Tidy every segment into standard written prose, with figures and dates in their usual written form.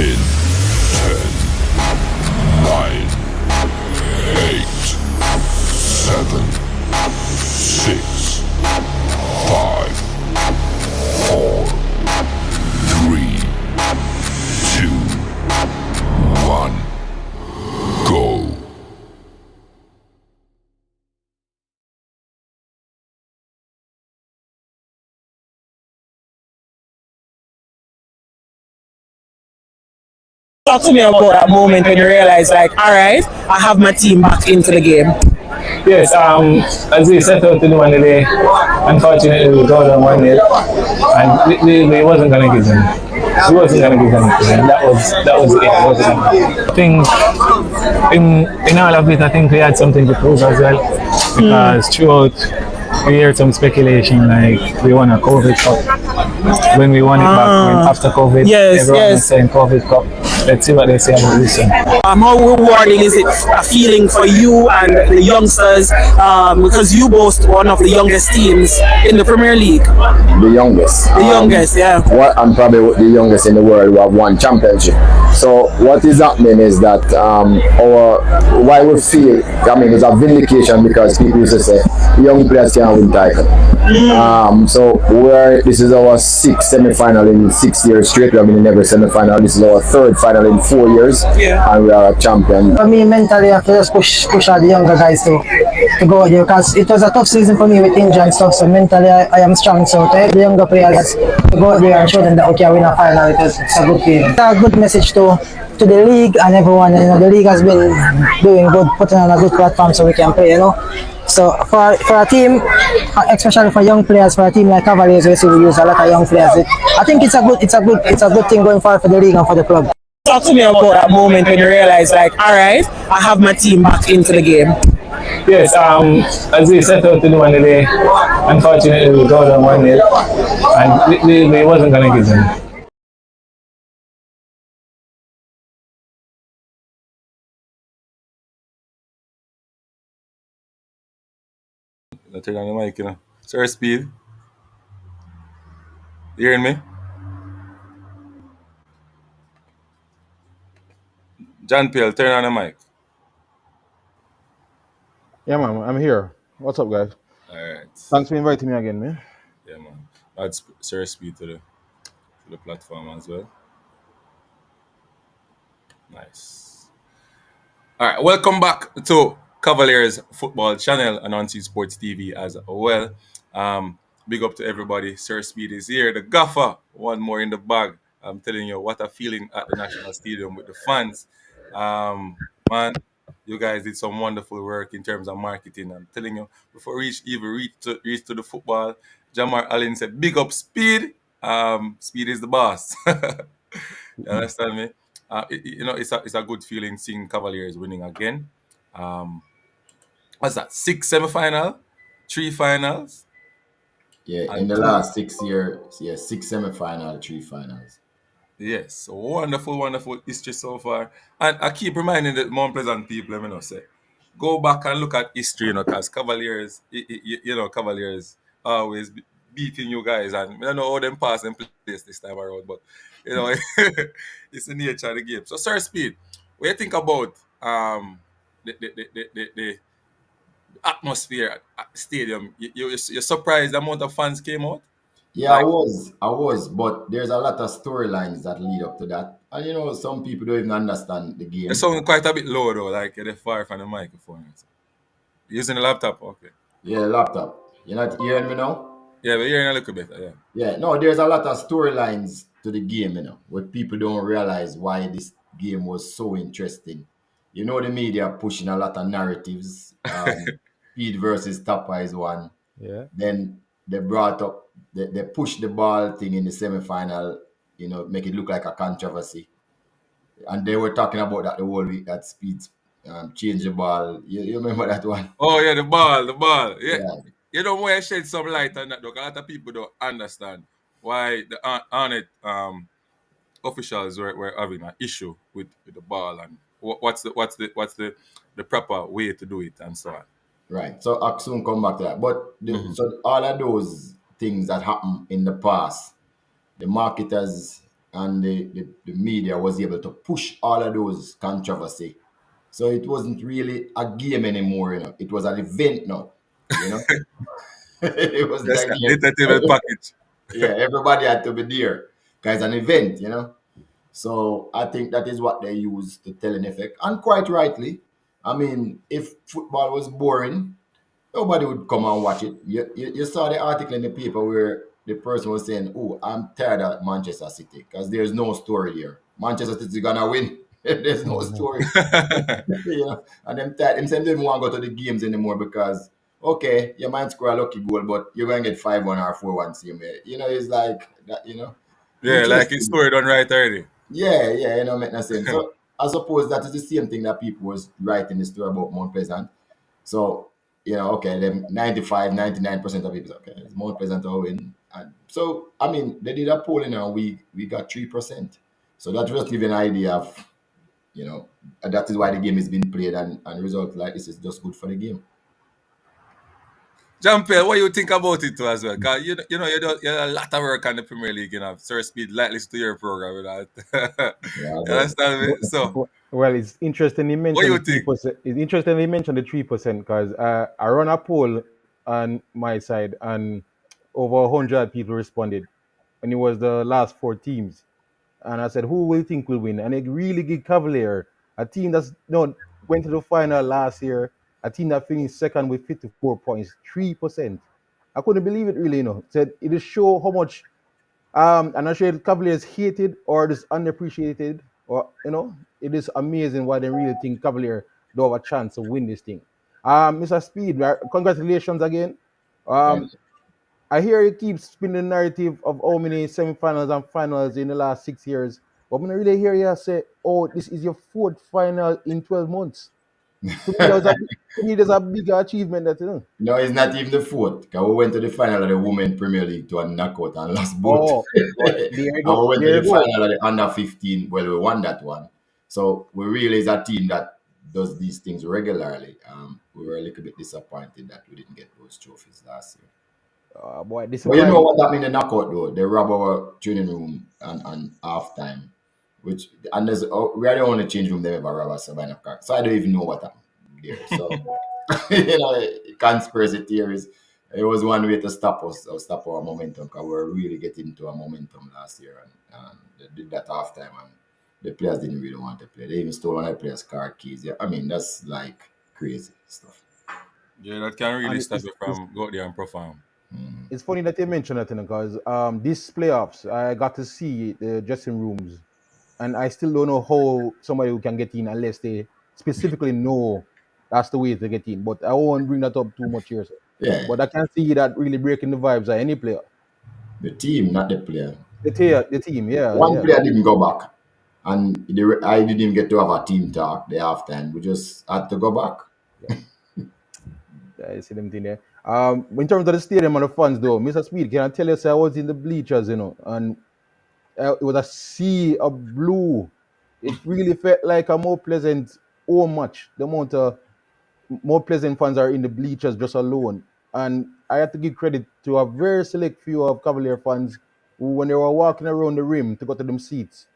In 10, 9, 8, 7, 6, 5, 4, 3, 2, 1, go. Talk to me about that moment when you realize, like, all right, I have my team back into the game. Yes, as we set out to do one day, unfortunately we got on 1-0 and we wasn't gonna give them. We wasn't gonna give them. That was it. I think in all of it, I think we had something to prove as well because throughout we heard some speculation like we won a COVID Cup. When we won it back when after COVID, Yes, everyone yes. was saying COVID Cup. Let's see what they say about this one. How rewarding is it a feeling for you and the youngsters, because you boast one of the youngest teams in the Premier League? The youngest. The youngest, yeah. I'm probably the youngest in the world who have won championship. So what is happening is that why we feel, it's a vindication because people used to say young players can't win title. So this is our sixth semi-final in 6 years straight. We have been in every semi-final. This is our third final in 4 years, and we are a champion. For me, mentally, I have to just push out the younger guys to go out there because it was a tough season for me with injury and stuff. So mentally, I am strong. So to help the younger players to go out there and show them that okay, I win a final. It's a good feeling. It's a good message to the league and everyone. The league has been doing good, putting on a good platform so we can play. So for a team, especially for young players, for a team like Cavaliers, we use a lot of young players. I think it's a good thing going forward for the league and for the club. Talk to me about that moment when you realize, like, all right, I have my team back into the game. Yes, as we set out to do one day, unfortunately we got on 1-0 and we wasn't gonna give them. Turn on the mic, Sir Speed. You hearing me? John Peel, turn on the mic. Yeah, man, I'm here. What's up, guys? Alright. Thanks for inviting me again, man. Yeah, man. Add Sir Speed to the platform as well. Nice. Alright, welcome back to Cavaliers Football Channel and on Sports TV as well. Big up to everybody. Sir Speed is here. The gaffer, one more in the bag. I'm telling you, what a feeling at the National Stadium with the fans. Man, you guys did some wonderful work in terms of marketing. I'm telling you, before we even reach to the football, Jamar Allen said, big up Speed. Speed is the boss. You understand me? It's a good feeling seeing Cavaliers winning again. What's that? 6 semi-final, 3 finals. Yeah, in the last 6 years, 6 semi-final, 3 finals. Yes, wonderful, wonderful history so far. And I keep reminding the Mount Pleasant people, say, go back and look at history, because Cavaliers, Cavaliers always beating you guys. And I don't know how them pass and place this time around, but, it's the nature of the game. So, Sir Speed, what do you think about the atmosphere at the stadium? You're surprised the amount of fans came out? Yeah, I was, but there's a lot of storylines that lead up to that. And some people don't even understand the game. It sounds quite a bit low though, like they're far from the microphone. Using the laptop, okay. Yeah, laptop. You're not hearing me now? Yeah, but hearing a little better, yeah. Yeah, no, there's a lot of storylines to the game, what people don't realize why this game was so interesting. The media pushing a lot of narratives. Speed versus Tapper is one. Yeah. Then they brought up, they pushed the ball thing in the semi-final, make it look like a controversy. And they were talking about that the whole week, that Speed changed the ball. You remember that one? Oh, yeah, the ball. Yeah. Yeah. You know, when I shed some light on that, though, a lot of people don't understand why the on it officials were having an issue with the ball and what's the proper way to do it and so on. Right. So I'll soon come back to that. But so all of those things that happened in the past, the marketers and the media was able to push all of those controversy. So it wasn't really a game anymore, It was an event now, you know. It was That's like that entertainment package. yeah, everybody had to be there because an event, So I think that is what they use to tell an effect, and quite rightly. I mean, if football was boring, nobody would come and watch it. You saw the article in the paper where the person was saying, "Oh, I'm tired of Manchester City because there's no story here. Manchester City gonna win. There's no story." And them saying they don't want to go to the games anymore because okay, you might score a lucky goal, but you're gonna get 5-1 or 4-1 same way. It's like that. Yeah, like it's Interesting. story done right already. Yeah, make no sense. So I suppose that is the same thing that people was writing the story about Mount Pleasant. So, okay, them 95, 99% of people say, okay, it's Mount Pleasant to win. And so, I mean, they did a poll and we got 3%. So that just give you an idea of, that is why the game is being played and result like this is just good for the game. Jean-Pierre, what you think about it too as well? Cause you do a lot of work on the Premier League, Sir Speed, like listen to your program, Yeah, You understand me? So, Well, it's interesting you what mentioned you the three think? percent. It's interesting you mentioned the 3% because I run a poll on my side and over 100 people responded, and it was the last 4 teams. And I said, who will you think will win? And it really give Cavalier, a team that's went to the final last year, a team that finished second with 54 points, 3%. I couldn't believe it really, Said it just show how much I'm not sure if Cavaliers hated or just unappreciated, or it is amazing why they really think Cavalier don't have a chance to win this thing. Mr. Speed, congratulations again. Um, Thank you. I hear you keep spinning the narrative of how many semifinals and finals in the last 6 years, but I'm gonna really hear you say, "Oh, this is your fourth final in 12 months." To me, that's a bigger achievement that No, it's not even the fourth. Because we went to the final of the Women Premier League to a knockout and lost both. Oh, well, there you And go. we went to There you the go. final of the under 15. Well, we won that one. So we really is a team that does these things regularly. We were a little bit disappointed that we didn't get those trophies last year. Boy, But you know disappointed. what that mean in knockout though? They rob our training room and half time. We are the only change room they ever rob us by enough car. So I don't even know what happened there. So conspiracy theories. It was one way to stop us or stop our momentum because we were really getting into a momentum last year and they did that half time and the players didn't really want to play. They even stole one of the players' car keys. Yeah, I mean that's like crazy stuff. Yeah, that can really And stop you from go out there and perform. it's funny that you mentioned that, because these playoffs, I got to see the dressing rooms, and I still don't know how somebody who can get in unless they specifically know that's the way to get in. But I won't bring that up too much here. Sir. Yeah, But I can see that really breaking the vibes of any player. the team, not the player. The team, yeah, One yeah. player didn't go back, and I didn't even get to have a team talk the halftime. We just had to go back. I see them thing there. In terms of the stadium and the fans, though, Mr. Speed, can I tell you, sir, I was in the bleachers, and it was a sea of blue. It really felt like a more pleasant home match. The amount of more pleasant fans are in the bleachers just alone. And I have to give credit to a very select few of Cavalier fans who, when they were walking around the rim to go to them seats,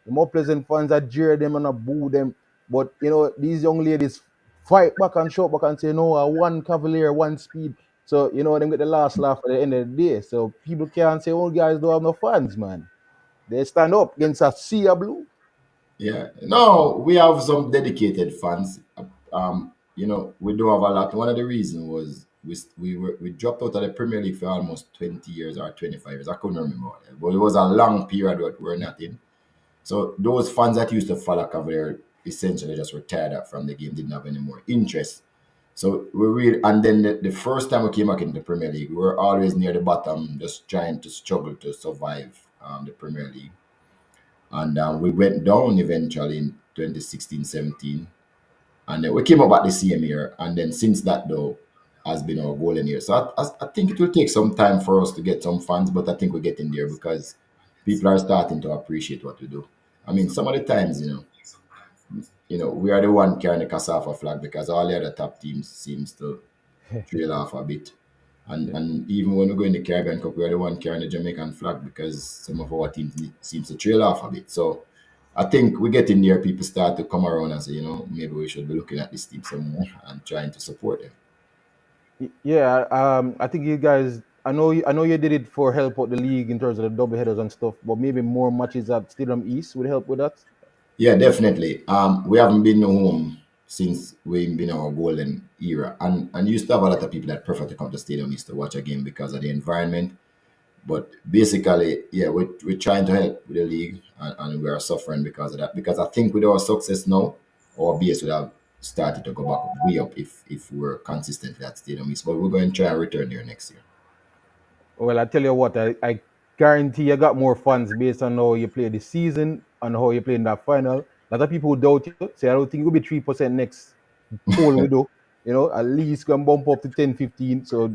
the more pleasant fans I jeer them and I boo them. But these young ladies fight back and shout back and say, no, one Cavalier, one speed. So, them get the last laugh at the end of the day. So people can't say, oh, guys don't have no fans, man. They stand up against a sea of blue. Yeah. No, we have some dedicated fans. We do have a lot. One of the reasons was we dropped out of the Premier League for almost 20 years or 25 years. I couldn't remember, but it was a long period that we're not in. So those fans that used to follow Cavalier essentially just retired out from the game, didn't have any more interest. So we really, and then the first time we came back in the Premier League, we were always near the bottom, just trying to struggle to survive the Premier League. And we went down eventually in 2016-17. And then we came up at the same year. And then since that, though, has been our golden year. So I think it will take some time for us to get some fans, but I think we're getting there because people are starting to appreciate what we do. I mean, some of the times, we are the one carrying the Casafa flag because all the other top teams seems to trail off a bit. And even when we go in the Caribbean Cup, we're the one carrying the Jamaican flag because some of our teams seems to trail off a bit. So I think we get in there, people start to come around and say, maybe we should be looking at this team some more and trying to support them. Yeah, I think you guys. I know you did it for help out the league in terms of the double headers and stuff, but maybe more matches at Stadium East would help with that. Yeah, definitely. We haven't been home since we've been our golden era, and used to have a lot of people that prefer to come to Stadium East to watch a game because of the environment. But basically, yeah, we're trying to help with the league, and we are suffering because of that. Because I think with our success now, our base would have started to go back way up if we're consistently at Stadium East. But we're going to try and return there next year. Well, I tell you what, I guarantee you got more fans based on how you play this season and how you play in that final. A lot of people doubt you. Say, I don't think you'll be 3% next poll we do. At least can bump up to 10, 15. So,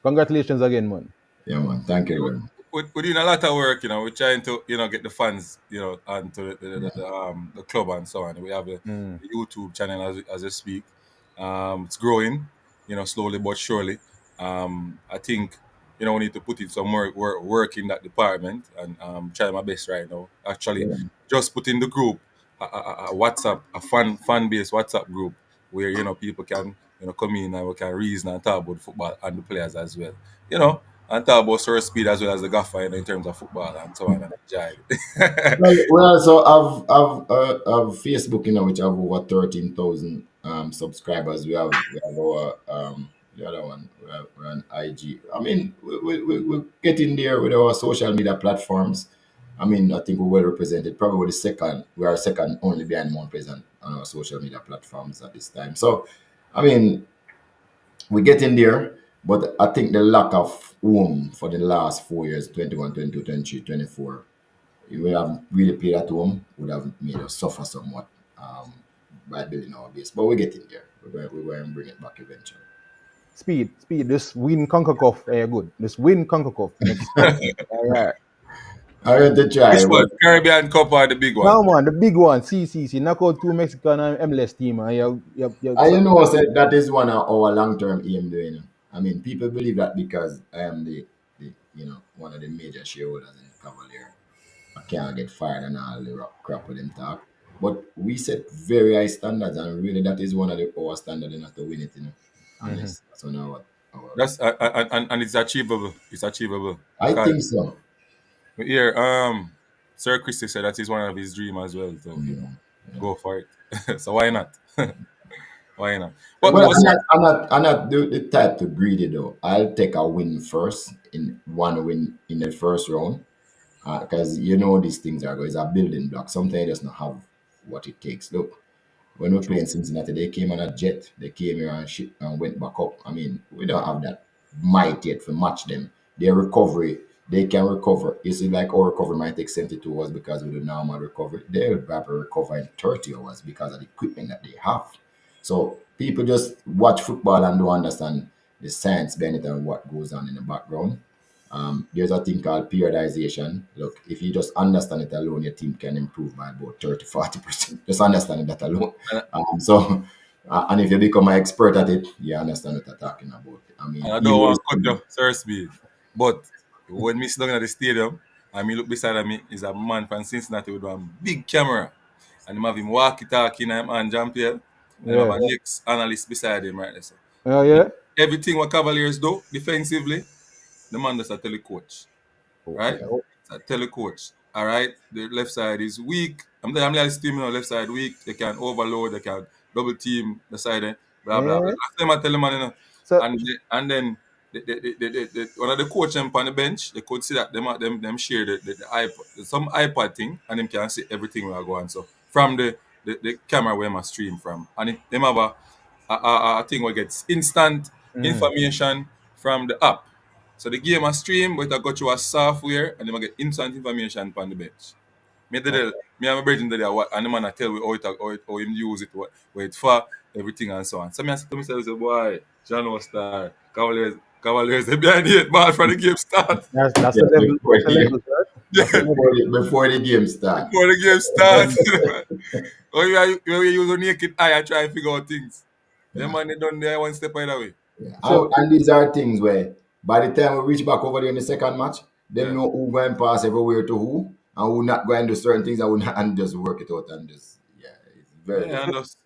congratulations again, man. Yeah, man. Thank you very much. We're doing a lot of work, we're trying to, get the fans, onto the club and so on. We have the YouTube channel as I speak. It's growing, slowly but surely. I think, we need to put in some work in that department and try my best right now. Actually, just put in the group a WhatsApp, a fan based WhatsApp group where people can come in and we can reason and talk about football and the players as well. And talk about Sir Speed as well as the gaffer in terms of football and so on and enjoy it. Well, we also have Facebook, which have over 13,000 subscribers. We have our the other one. We're on IG. I mean, we're getting there with our social media platforms. I mean, I think we're well represented. Probably the second. We are second only behind Mount Pleasant on our social media platforms at this time. So, I mean, we're getting there. But I think the lack of home for the last 4 years, 21, 22, 23, 24, if we have really played at home, would have made us suffer somewhat by building our base. But we're getting there. We're going to bring it back eventually. Speed. This win conquer cup, good. This win conquer cup next. All right. I'm going to try. Which one? Caribbean Cup or the big one? No, man, the big one. See. Knock out 2 Mexican and MLS team. And Said that is one of our long-term aim doing. I mean, people believe that because I am the one of the major shareholders in Cavalier. I can't get fired and all the crap with them talk. But we set very high standards, and really that is one of our standards enough to win it, And that's one of our That's and it's achievable. It's achievable. I think so. Here, Sir Christy said that is one of his dreams as well. So go for it. So why not? Why not? But Well, I'm not the type to greedy though. I'll take a win first in one win in the first round because these things are it's a building block. Sometimes it does not have what it takes. Look, when we play in Cincinnati, they came on a jet. They came here and went back up. I mean, we don't have that might yet to match them. Their recovery, they can recover. You see, like our recovery might take 72 hours because of the normal recovery. They'll probably recover in 30 hours because of the equipment that they have. So people just watch football and don't understand the science behind it and what goes on in the background. There's a thing called periodization. Look, if you just understand it alone, your team can improve by about 30-40%. Just understanding that alone. And if you become an expert at it, you understand what I'm talking about. I mean, I don't want to cut you, Sir Speed. But when me sit down at the stadium and me look beside of me is a man from Cincinnati with one big camera. And him have him walkie-talkie in him and Jean-Pierre. And him have a next analyst beside him right there. So Oh, yeah? everything what Cavaliers do defensively, the man does a telecoach. Right? Yeah. It's a telecoach. All right? The left side is weak. I'm the team, left side weak. They can overload, they can double team the side, blah, blah, blah. Last time I tell them, So- and then one of the coach them on the bench, they could see that them share the iPod, some iPad thing, and them can see everything we are going. So from the camera where I stream from, and them have a thing where gets instant information from the app. So the game a stream, but I got you a software, and then I get instant information from the bench. Me and my brethren there, and the man I tell me how him use it, what it for, everything and so on. So I said to myself, boy, John was star, Cavaliers, they behind the 8 ball from the game start. That's the level. before the game starts. Before the game starts. When you use a naked eye and try and figure out things. Them man, they done there one step either way. And these are things where By the time we reach back over there in the second match, them Yeah. know who going pass everywhere to who, and who not going to do certain things, and who not, and just work it out and just yeah, it's very Yeah, difficult. and those,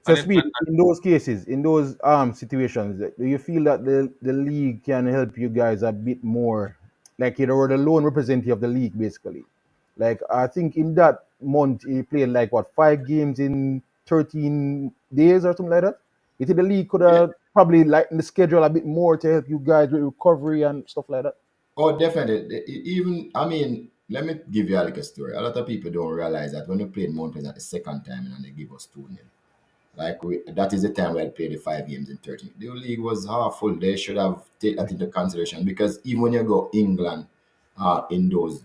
So and it, Speed, and, in those cases, in those situations, do you feel that the league can help you guys a bit more? Like you were the lone representative of the league, basically. Like I think in that month he played like what 5 games in 13 days or something like that. You think the league could Yeah. have probably lightened the schedule a bit more to help you guys with recovery and stuff like that? Oh, definitely. Even I mean, let me give you like a story. A lot of people don't realize that when we played Mount Pleasant the second time and they give us 2-0. Like that is the time we had played the 5 games in 13. The league was half full. They should have taken that into consideration because even when you go England, in those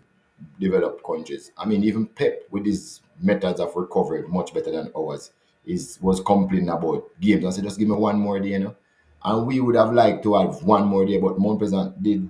developed countries, I mean, even Pep with his methods of recovery much better than ours was complaining about games. I said, just give me one more day, And we would have liked to have one more day, but Mount Pleasant did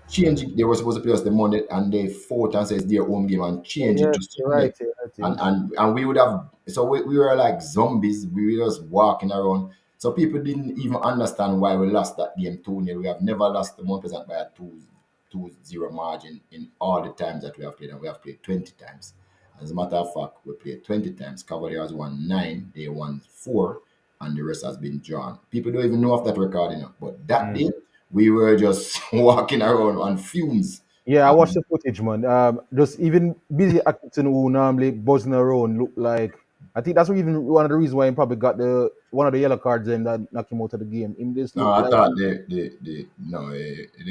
change it. They were supposed to play us the Monday, and they fought and says their home game and change it to Yes, you're Sunday. right. You're right, And yes. and we would have so we were like zombies. We were just walking around. So people didn't even understand why we lost that game 2-0. We have never lost the Mount Pleasant by a 2-0 margin in all the times that we have played, and we have played 20 times. As a matter of fact, we played 20 times. Cavalier has won 9, they won 4, and the rest has been drawn. People don't even know of that record, But that day, we were just walking around on fumes. Yeah, I watched And the footage, man. Just even busy Atkinson, who normally buzzing around, look like I think that's even one of the reasons why he probably got the one of the yellow cards in that knocked him out of the game. Him just no, look I like thought the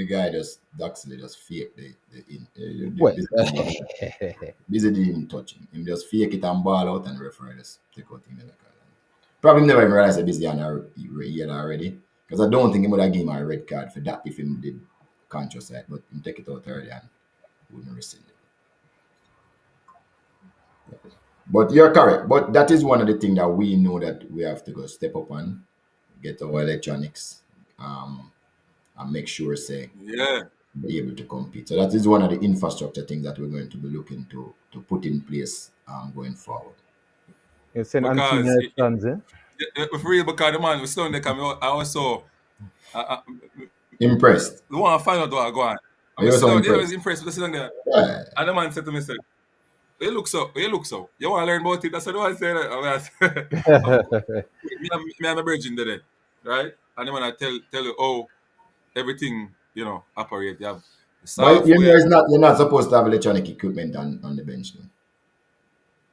guy just actually just fake well. this thing. Busy didn't even touch him. Him just fake it and ball out, and the referee just take out him in the card. Probably never even realized that Busy on a yellow already. Because I don't think he would have given him a red card for that if he did conscious side, but him take it out early and wouldn't rescind it. But you're correct. But that is one of the things that we know that we have to go step up and get our electronics, and make sure say yeah, be able to compete. So that is one of the infrastructure things that we're going to be looking to put in place, going forward. You send because Antina stands, eh? if real because the man was still there, I also I, Impressed. the one I find out what I go on. I You was were sit so down, yeah, I was impressed. impressed with sitting there. Yeah. And the man said to me, said, you look so. You want to learn about it? That's what I said. Of course, me and my virgin did it, right? And the man I tell you, oh, everything, operate. You have the But you know, software, you're not supposed to have electronic equipment on the bench, though. So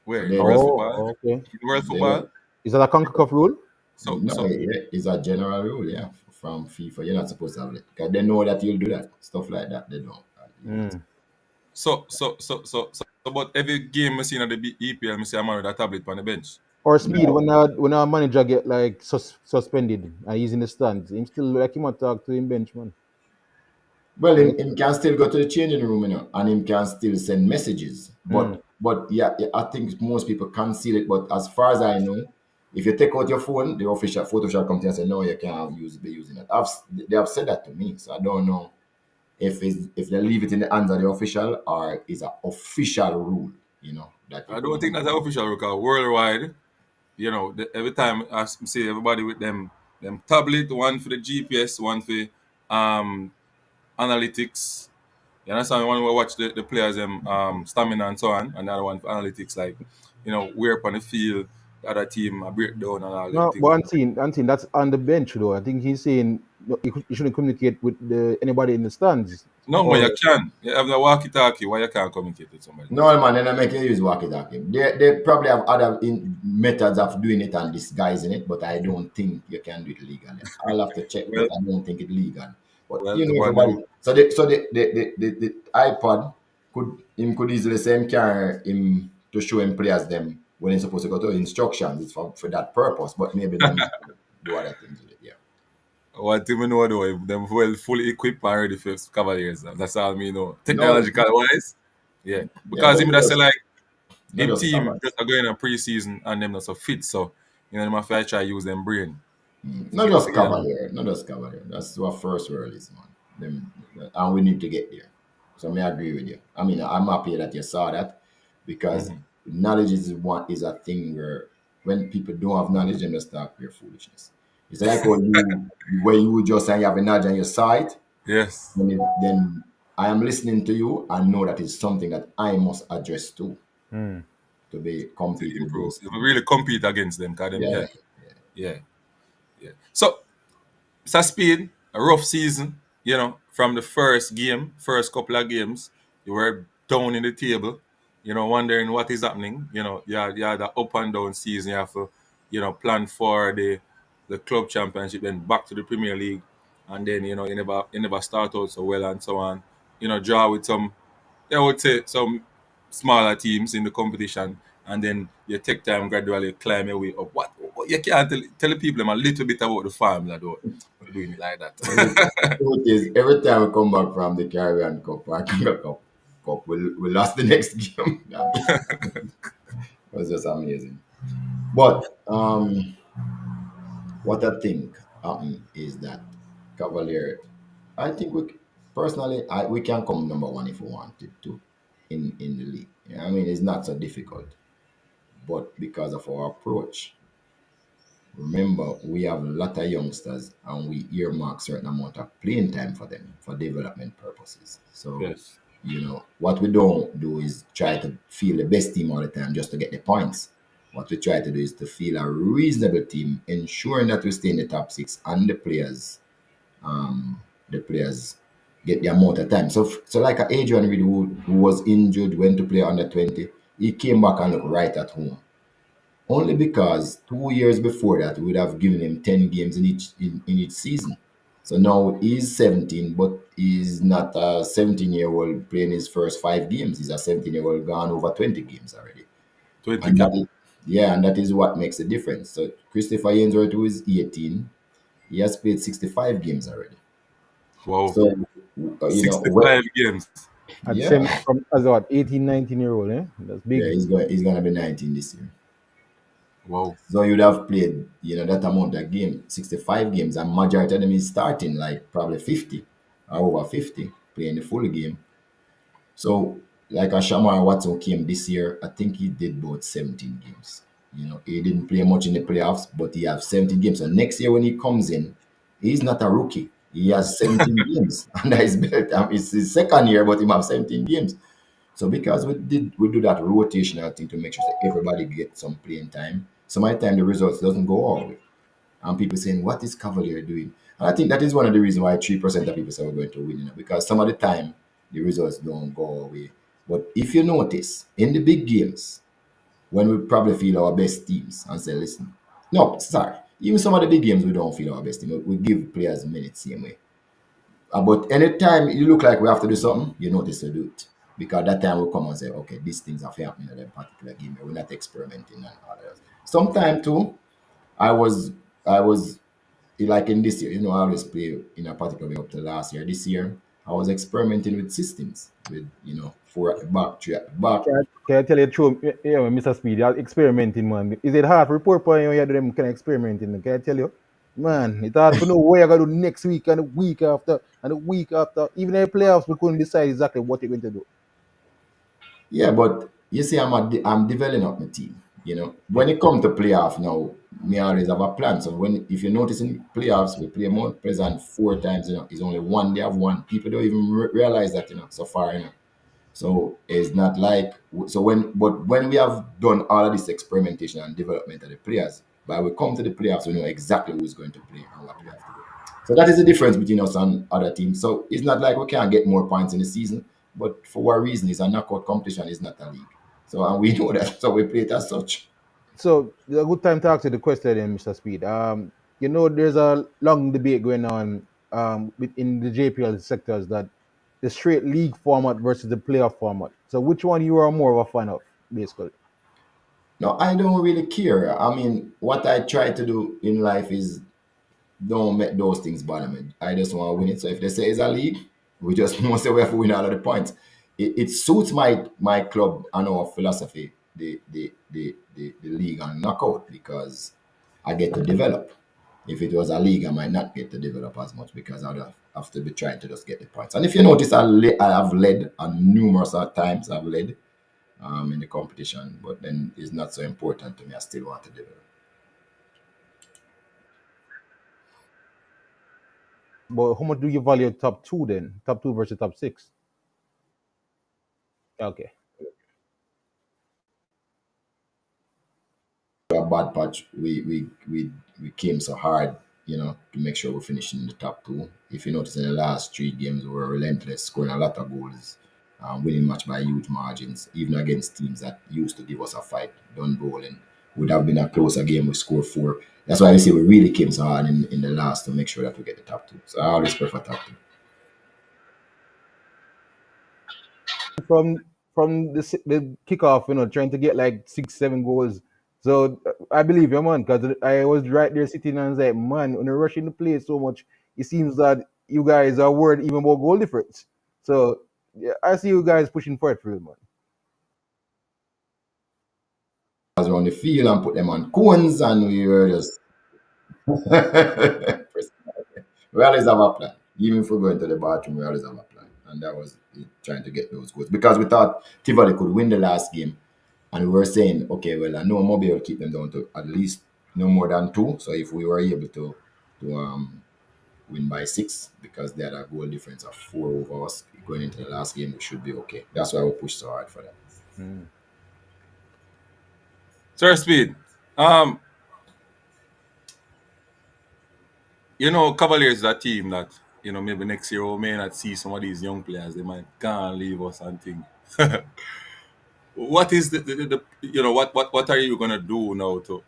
where in they world don't. football, Oh, okay. in world They don't. football. Is that a CONCACAF rule? So No, so it's a general rule, yeah, from FIFA. You're not supposed to have it because they know that you'll do that stuff like that. They don't. You're not. so about every game I see in the EPL, I see a man with a tablet on the bench. Or Speed No. when our manager get like suspended and he's in the stands, him still like him a talk to him bench man. Well, Like, him can still go to the changing room, and him can still send messages. mm. But yeah, I think most people conceal it. But as far as I know, if you take out your phone, the official Photoshop company and say no, you can't be using it. They have said that to me, so I don't know if they leave it in the hands of the official or is an official rule, that you I could don't think use that's it. an official record worldwide. Every time I see everybody with them tablet, one for the GPS, one for um analytics. You understand? One will watch the players stamina and so on, and the other one for analytics, like where upon the field, the other team a breakdown and all them No, but things. Antin, that's on the bench though. I think he's saying no, you shouldn't communicate with anybody in the stands. No, but you Or can. You have the walkie-talkie. Why you can't communicate with somebody? No, man, then I make you use walkie-talkie. They probably have other methods of doing it and disguising it, but I don't think you can do it legally. I'll have to check, but Well, I don't think it's legal. But well, the man everybody. them. So the iPod could easily say him carry him to show him players them when he's supposed to go to instructions. It's for that purpose, but maybe them do other things with it. Yeah. What team you know though? If them well fully equipped and ready for Cavaliers. That's all me know. No, Technological wise, yeah. yeah, Because but him that say like not him just team cover. just are going a preseason and them not so fit, so them have to try use them brain. Not just Yeah. Cavalier, not just Cavalier. That's what first world is, man. And we need to get there. So I agree with you. I mean, I'm happy that you saw that because Mhm. knowledge is a thing where when people don't have knowledge, they just start pure foolishness. It's like when you just say you have a knowledge and you saw it, Yes. then I am listening to you and know that it's something that I must address too to be To compete with improve. those If we teams. really compete against them, cause them, Yeah. yeah, yeah, yeah. So Mr. Speed, a rough season, from the first couple of games, you were down in the table, wondering what is happening. You had the up and down season. You have to, plan for the club championship, then back to the Premier League, and then you never start out so well and so on. Draw with some, I would say, some smaller teams in the competition, and then you take time gradually climb your way up. What you can't tell the people them a little bit about the formula though. We're doing it like And the that. truth is, every time we come back from the Caribbean Cup or Africa Cup, we lost the next game. It was just amazing. But what I think happened is that Cavalier, I think personally, we can come number one if we wanted to in the league. Yeah, I mean, it's not so difficult, but because of our approach, remember, we have a lot of youngsters and we earmark certain amount of playing time for them for development purposes. So, Yes. what we don't do is try to feel the best team all the time just to get the points. What we try to do is to feel a reasonable team, ensuring that we stay in the top six and the players get the amount of time. So like Adrian Reed, who was injured, went to play under 20, he came back and looked right at home. Only because 2 years before that, we would have given him 10 games in each season. So now he's 17, but he's not a 17-year-old playing his first 5 games. He's a 17-year-old gone over 20 games already. 20 And that cap. is, yeah, and that is what makes the difference. So Christopher Ainsworth, who is 18, he has played 65 games already. Wow. So, well, 65 games. At same yeah, from as what 18, 19-year-old, eh? That's yeah, big. he's gonna be 19 this year. Wow. So you'd have played, that amount of game, 65 games, and majority of them is starting like probably 50 or over 50, playing the full game. So like a Shamar Watson came this year, I think he did about 17 games. He didn't play much in the playoffs, but he has 17 games. So next year when he comes in, he's not a rookie. He has 17 games under his belt. It's his second year, but he have 17 games. So because we do that rotational thing to make sure that everybody gets some playing time, some of the time the results doesn't go our way. And people saying, what is Cavalier doing? And I think that is one of the reasons why 3% of people say we're going to win, because some of the time the results don't go our way. But if you notice, in the big games, when we probably feel our best teams and say, listen, no, sorry, even some of the big games we don't feel our best team. We give players minutes same way. But anytime you look like we have to do something, you notice to do it. Because that time we come and say, okay, these things are happening in a particular game. We're not experimenting and others. Sometimes too, I was like in this year, I always play in a particular way up to last year. This year, I was experimenting with systems with, four at the back, three at the back. Can I tell you the truth, yeah, Mr. Speed, you're experimenting, man. Is it hard to report point when you do them kind of experimenting? Can I tell you? Man, it's hard to know what you're gonna do next week and the week after and the week after. Even in the playoffs, we couldn't decide exactly what you're going to do. Yeah, but you see, I'm developing up my team. When it comes to playoff now, me always have a plan. So if you notice in playoffs, we play more present 4 times. It's only one day of one. People don't even realize that. So far. So it's not like so when we have done all of this experimentation and development of the players, but we come to the playoffs, we know exactly who's going to play and what we have to do. So that is the difference between us and other teams. So it's not like we can't get more points in the season, but for what reason? It's a knockout competition, it's not a league. So and we know that, so we play it as such. So it's a good time to ask you the question then, Mr. Speed. There's a long debate going on within the JPL sectors that the straight league format versus the playoff format. So which one you are more of a fan of, basically? No, I don't really care. I mean, what I try to do in life is don't make those things bother me. I just want to win it. So if they say it's a league, we just want to say we have to win all of the points. It suits my club and our philosophy, the league and knockout, because I get to develop. If it was a league, I might not get to develop as much because I'd have to be trying to just get the points. And if you notice, I have led, and numerous times I've led in the competition, but then it's not so important to me. I still want to develop. But how much do you value top two then? Top two versus top six? Okay. A bad patch, we came so hard, to make sure we're finishing in the top two. If you notice in the last three games, we were relentless, scoring a lot of goals, winning match by huge margins, even against teams that used to give us a fight. Done bowling would have been a closer game. We scored four. That's why I say we really came so hard in the last to make sure that we get the top two. So I always prefer top two. From the kickoff, trying to get like 6, 7 goals. So I believe you, man, because I was right there sitting and was like, man, when you're rushing the play so much, it seems that you guys are worried even about goal difference. So yeah, I see you guys pushing for it for real, man. Around the field and put them on cones, and we were just we always have a plan. Even if we go into the bathroom, we always have a plan. And that was it, trying to get those goals. Because we thought Tivoli could win the last game. And we were saying, okay, well, I know Mobi will keep them down to at least no more than two. So if we were able to win by six, because they had a goal difference of four over us going into the last game, we should be okay. That's why we pushed so hard for that. Mm. Sir Speed, um, Cavaliers is a team that, maybe next year we may not see some of these young players. They might can't leave us and think. What is what are you gonna do now to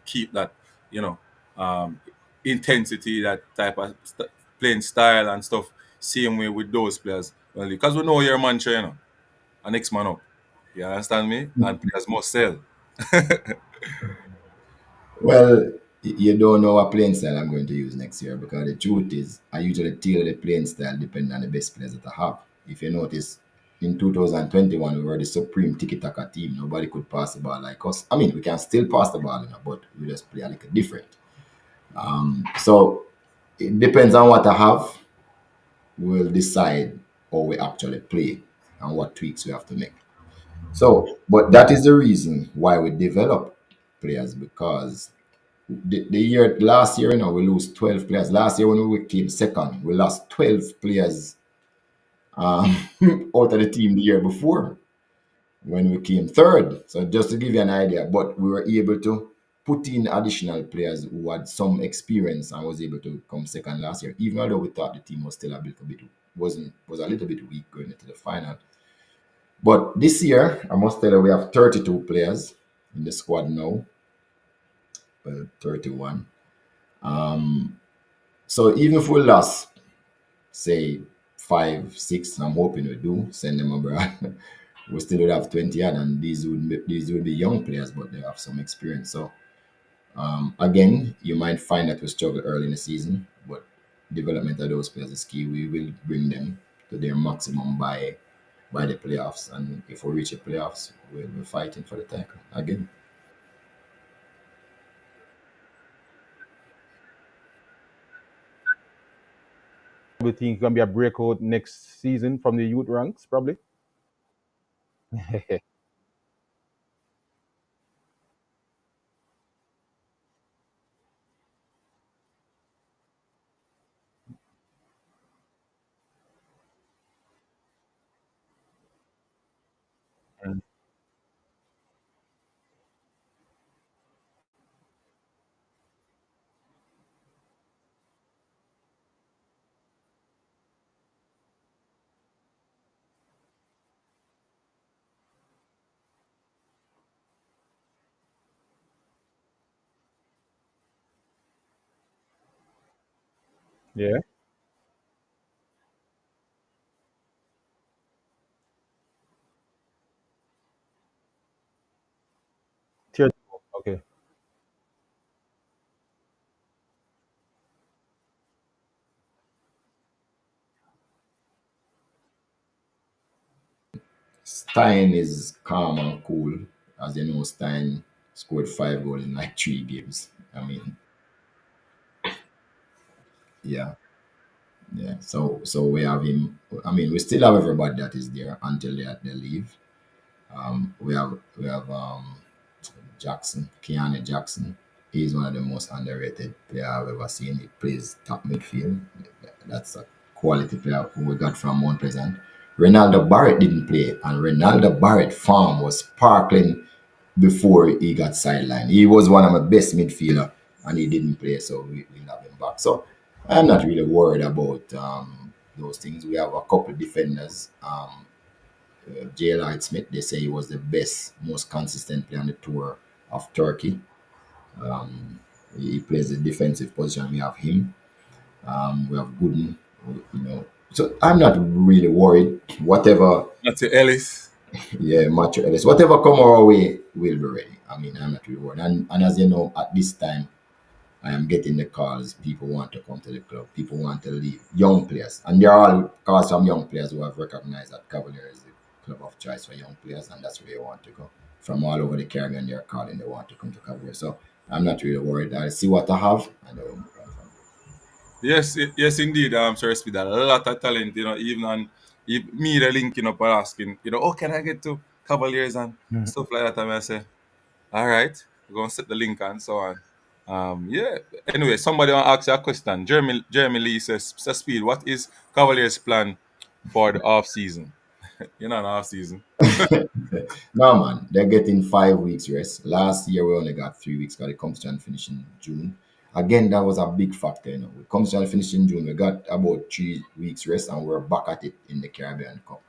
keep that, you know, um, intensity, that type of playing style and stuff, same way with those players? Well, because we know you're a man trainer, a next man up. You understand me? And players must sell. Well, you don't know what playing style I'm going to use next year, because the truth is, I usually tailor the playing style depending on the best players that I have. If you notice, in 2021, we were the supreme tiki taka team. Nobody could pass the ball like us. I mean, we can still pass the ball, but we just play a little different. So it depends on what I have. We'll decide how we actually play and what tweaks we have to make. So, but that is the reason why we develop players, because the year last year, we lose 12 players. Last year when we came second, we lost 12 players um, out of the team the year before when we came third. So just to give you an idea, but we were able to put in additional players who had some experience and was able to come second last year, even though we thought the team was still a little bit was a little bit weak going into the final. But this year, I must tell you, we have 32 players in the squad now. Well, 31. So even if we lost, say, 5, 6, I'm hoping we do send them abroad. We still would have 20 odd, and these would be young players, but they have some experience. So again, you might find that we struggle early in the season, but development of those players is key. We will bring them to their maximum by the playoffs, and if we reach the playoffs, we'll be fighting for the title again. We think it's gonna be a breakout next season from the youth ranks, probably. Mm. Yeah. Tier two. Okay. Stein is calm and cool. As you know, Stein scored 5 goals in like 3 games. I mean, yeah, yeah. So we have him. I mean, we still have everybody that is there until they leave. We have Jackson, Keanu Jackson. He's one of the most underrated player I've ever seen. He plays top midfield. That's a quality player who we got from Mount Pleasant. Ronaldo Barrett didn't play, and Ronaldo Barrett form was sparkling before he got sidelined. He was one of my best midfielder, and he didn't play, so we have him back. So I'm not really worried about those things. We have a couple defenders. J.L. Smith, they say he was the best, most consistent player on the tour of Turkey. Um, he plays the defensive position. We have him. We have Gooden. So I'm not really worried. Whatever, That's your Ellis. yeah, Macho Ellis, whatever come our way, we'll be ready. I mean, I'm not really worried. And as you know, at this time, I am getting the calls. People want to come to the club. People want to leave. Young players, and there are all calls from young players who have recognized that Cavalier is the club of choice for young players, and that's where they want to go. From all over the Caribbean, they're calling. They want to come to Cavalier. So I'm not really worried. I see what I have, and I will move on from Yes, yes, indeed. Sir Speed, a lot of talent, even on me, the linking up and asking, oh, can I get to Cavaliers and stuff like that? And I say, all right, we're going to set the link and so on. Yeah. Anyway, somebody want to ask you a question. Jeremy Lee says, Speed, what is Cavaliers' plan for the off season? An off season. No, man, they're getting 5 weeks rest. Last year we only got 3 weeks because the competition finished in June. Again, that was a big factor. The competition finished in June. We got about 3 weeks rest, and we're back at it in the Caribbean Cup.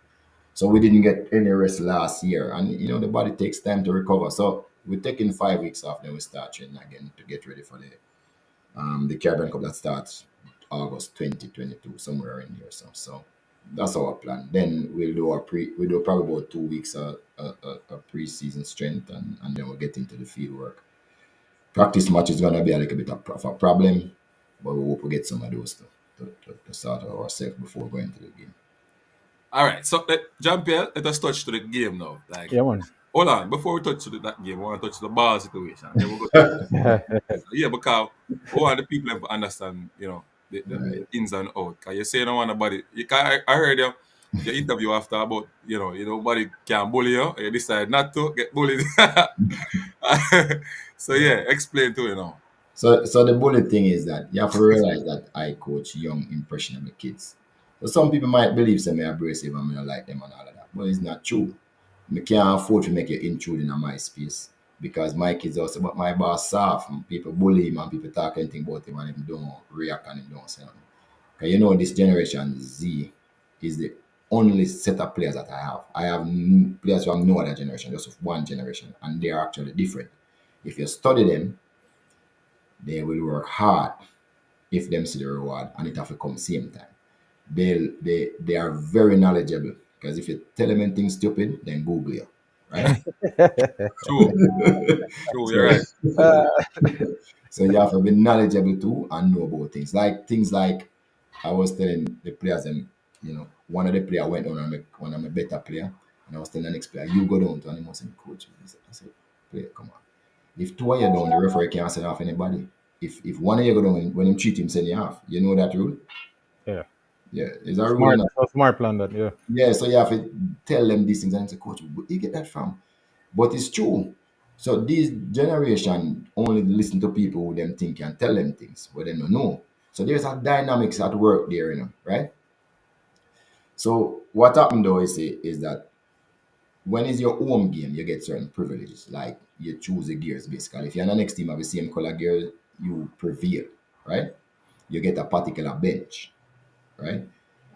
So we didn't get any rest last year, and the body takes time to recover. So we're taking 5 weeks off, then we start training again to get ready for the Caribbean Cup that starts August 2022, somewhere in here. So that's our plan. Then we'll do probably about 2 weeks a pre-season strength, and then we'll get into the field work. Practice match is gonna be a little bit of a problem, but we hope we get some of those to start ourselves before going to the game. All right. So, Jean-Pierre, let us touch to the game now. Like, Yeah, man. hold on. Before we touch to that game, I want to touch the ball situation. Then we'll go to yeah, because we want the people to understand, the ins and outs. Because you say you don't want nobody. I heard your interview after about, nobody can bully you. You decide not to get bullied. So, yeah, explain to you now. So the bullet thing is that you have to realize that I coach young, impressionable kids. So some people might believe some me abrasive and me not like them and all of that, but it's not true. Me can't afford to make you intrude in my space because my kids also, but my boss soft and people bully him and people talk anything about him and him don't react and him don't say nothing. Because this generation Z is the only set of players that I have. I have players from no other generation, just of one generation, and they are actually different. If you study them, they will work hard if them see the reward, and it have to come same time. They are very knowledgeable because if you tell them anything stupid, then Google you, right? True. True, you're So, right. so you have to be knowledgeable too and know about things like I was telling the players, and one of the player went on and one of my better player, and I was telling the next player, you go down to animals and coach. I said, player, come on. If two of you down, the referee can't send off anybody. If one of you go down, when him treat him, send you off. You know that rule? Yeah. Yeah, it's a rule. Smart. A smart plan that, yeah. Yeah, so you have to tell them these things and say, coach, where you get that from? But it's true. So this generation only listen to people who them think and tell them things, but they don't know. So there's a dynamics at work there, right? So what happened though is that when it's your home game, you get certain privileges. Like you choose the gears basically. If you're on the next team have the same color gear, you prevail, right? You get a particular bench, right?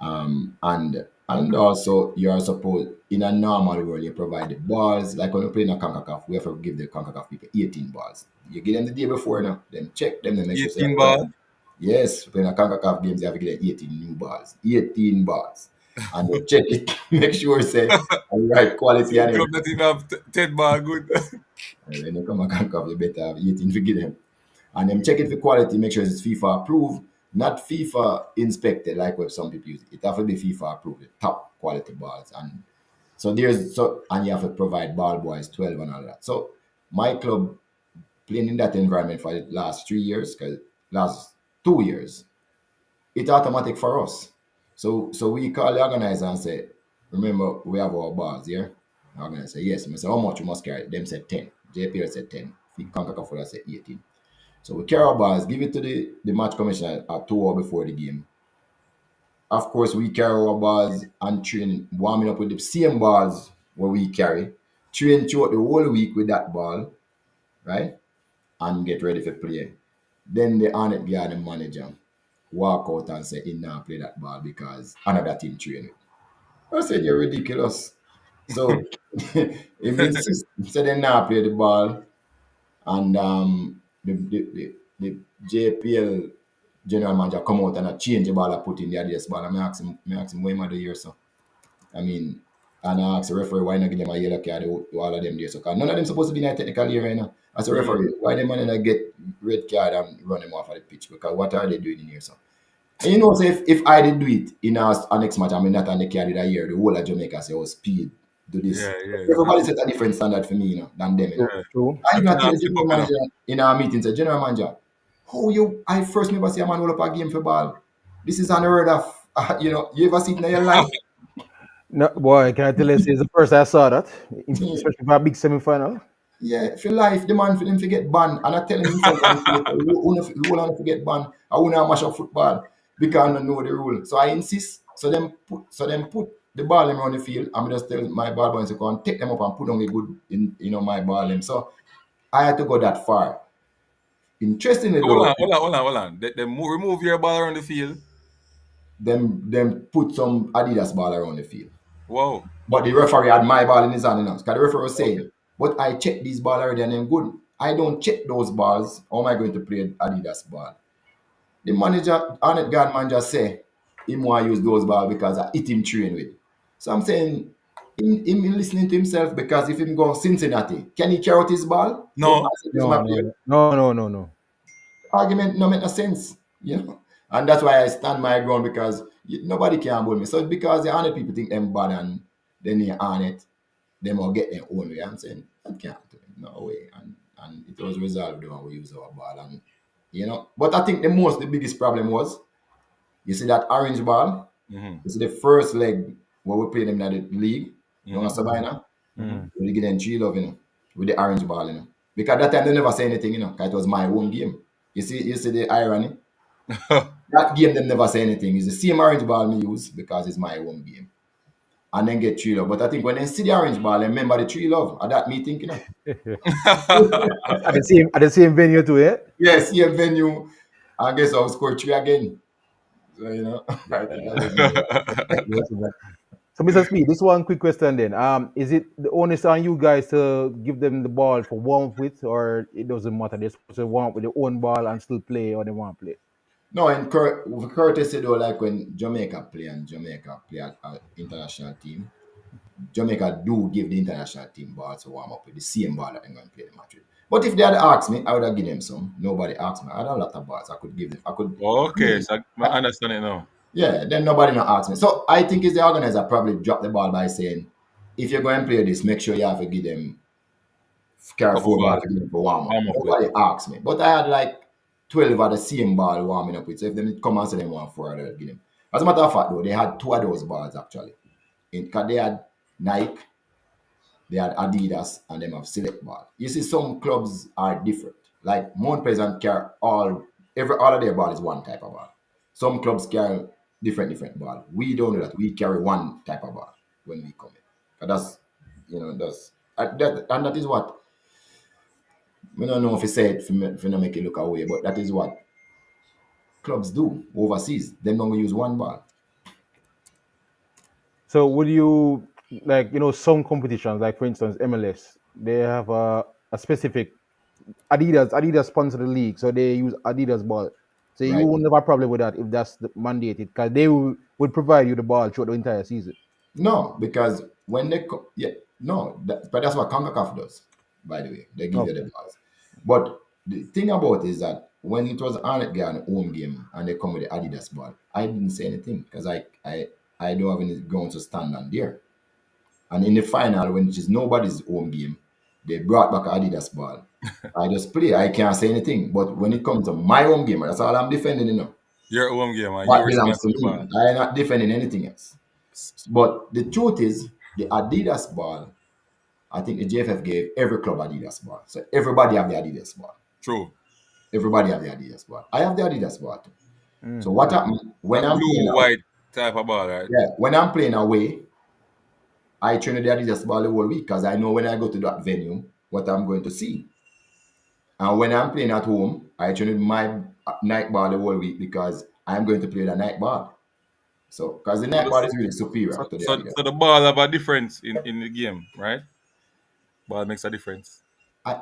And also you are supposed in a normal world you provide the balls. Like when we play in a CONCACAF, we have to give the CONCACAF people 18 balls. You give them the day before now, then check them, then make sure 18 say, ball. yes, playing a CONCACAF games, you have to get 18 new balls. 18 balls. And you check it, make sure say all right quality and Club everything. that even have 10 ball good. And when you come a CONCACAF, you better have 18 to give them. And then check it for quality, make sure it's FIFA approved, not FIFA inspected like what some people use. It have to be FIFA approved, the top quality balls. And and you have to provide ball boys 12 and all that. So my club playing in that environment for the last 3 years, because last 2 years, it's automatic for us. So we call the organizer and say, remember we have our balls here. The organizer say yes. I say how much you must carry? Them said 10. JPL said 10. CONCACAF said 18. So we carry our balls, give it to the match commissioner at 2 hours before the game. Of course, we carry our balls and train, warming up with the same balls where we carry. Train throughout the whole week with that ball, right? And get ready for play. Then the on it guy, the manager, walk out and say, he now play that ball because another team train it. I said, you're ridiculous. So he insists, so they now play the ball. And the JPL general manager come out and I change the ball I put in the Adidas ball. And I ask him, why am I here, so? I mean, and I asked the referee why not give them a yellow card to all of them there. So, cause none of them supposed to be in a technical area right now. As a referee, why them man not get red card and run them off of the pitch? Because what are they doing in here, so? And you know, so if I did do it in our next match, I mean, not on the card that year, the whole of Jamaica say, oh, speed, do this. Yeah. Everybody set a different standard for me, than them, Yeah. True. I even tell the Slip general up, you know. manager in our meeting, say, general manager, how you, I first never see a man hold up a game for ball. This is unheard of. You ever see it in your life? No, boy, can I tell you, it's the first I saw that, especially for a big semi-final. Yeah, for life, the man for them to get banned. And I tell him in front of him, who want to get banned? I want to mash up football because I don't know the rule. So I insist. So them put the ball around the field. I'm just tell my ball boys to go and take them up and put on a good in my ball them. So I had to go that far. Interestingly though, Hold on. They remove your ball around the field. them put some Adidas ball around the field. Wow. But the referee had my ball in his hand, because the referee was saying, but I checked these ball already and I'm good. I don't check those balls. How am I going to play Adidas ball? The manager, Arnett guard manager say, him want to use those balls because I hit him train with. So I'm saying, him listening to himself, because if him go Cincinnati, can he carry out his ball? No. I said, this is my player. No. Argument no make no sense. And that's why I stand my ground, because nobody can bully me. So it's because the honest people think them bad and then they on it, them will get their own way. I'm saying that can't do it. No way. And it was resolved when we use our ball. And but I think the biggest problem was, you see that orange ball, you see the first leg where we played them in the league, Sabina, we give them 3-love, with the orange ball, Because that time they never say anything, because it was my home game. You see the irony? That game them never say anything. It's the same orange ball me use because it's my home game. And then get 3-love. But I think when they see the orange ball, they remember the 3-love at that meeting, At the same venue too, eh? Yes, same venue. I guess I'll score 3 again. So, I think that was it. So, Mr. Speed, this one quick question then. Is it the onus on you guys to give them the ball for warmth with, or it doesn't matter? They're supposed to warm with their own ball and still play, or they want to play? No, and courtesy though, like when Jamaica play and Jamaica play at an international team, Jamaica do give the international team balls to warm up with the same ball that they're going to play the match with. But if they had asked me, I would have given them some. Nobody asked me. I had a lot of balls I could give them. Okay, so I understand it now. Yeah, then nobody not asked me. So I think it's the organizer probably dropped the ball by saying, if you're going to play this, make sure you have to give them carry 4 balls to give them for warm up. Nobody asked me. But I had like 12 of the same ball warming up with. So if they come and say they want 4, I'll give them. As a matter of fact though, they had 2 of those balls actually. Because they had Nike, they had Adidas, and them have select ball. You see, some clubs are different. Like Mount Pleasant carry all of their ball is one type of ball. Some clubs carry different ball. We don't do that. We carry one type of ball when we come in. But and that is what, I don't know if you say it if you not make it look away, but that is what clubs do overseas. They don't use one ball. So, would you some competitions, like for instance MLS, they have a specific Adidas sponsor the league, so they use Adidas ball. So you Right. won't have a problem with that if that's mandated, because they would provide you the ball throughout the entire season. No, because when they but that's what CONCACAF does, by the way. They give you the balls. But the thing about it is that when it was Arnett Guy home game and they come with the Adidas ball, I didn't say anything because I don't have any grounds to stand on there. And in the final, when it is nobody's home game, they brought back Adidas ball. I just play. I can't say anything. But when it comes to my home game, that's all I'm defending, Your home game, and what you're belongs to responsible. me. I am not defending anything else. But the truth is, the Adidas ball, I think the JFF gave every club Adidas ball. So everybody have the Adidas ball. True. Everybody have the Adidas ball. I have the Adidas ball too. So what Mm. happened when A I'm playing blue, white type of ball, right? yeah, when I'm playing away, I train with the Adidas ball the whole week because I know when I go to that venue what I'm going to see. And when I'm playing at home, I train with my night ball the whole week because I'm going to play the night ball. So because the So night ball is really superior to the Adidas. so the ball have a difference in the game, right? Ball makes a difference. I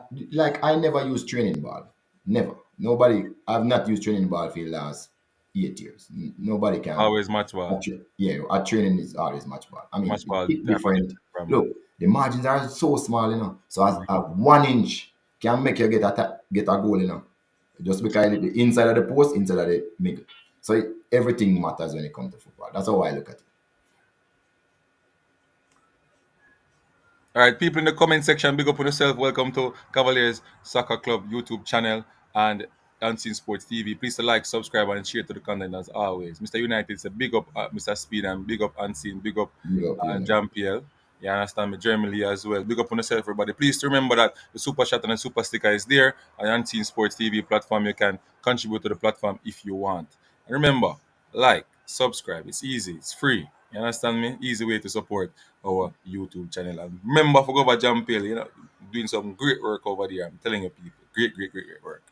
I never use training ball. Never. Nobody. I've not used training ball for the last 8 years. Nobody can. Always match ball. Yeah, our training is always much ball. I mean, Match ball it's type of different. different from Look, the margins are so small, So as a 1 inch can make you get a goal, Just because the inside of the post, inside of the middle. So everything matters when it comes to football. That's how I look at it. All right, people in the comment section, big up on yourself. Welcome to Cavaliers Soccer Club YouTube channel and Unseen Sports TV. Please like, subscribe, and share to the content as always. Mr. United said big up Mr. Speed and big up Unseen, big up Yeah. Jean Pierre. You understand me? Jeremy Lee as well. Big up on yourself, everybody. Please remember that the super chat and the super sticker is there on Unseen Sports TV platform. You can contribute to the platform if you want. And remember, like, subscribe. It's easy, it's free. You understand me? Easy way to support our YouTube channel. And remember for go over Jam Pale, doing some great work over there. I'm telling you people. Great work.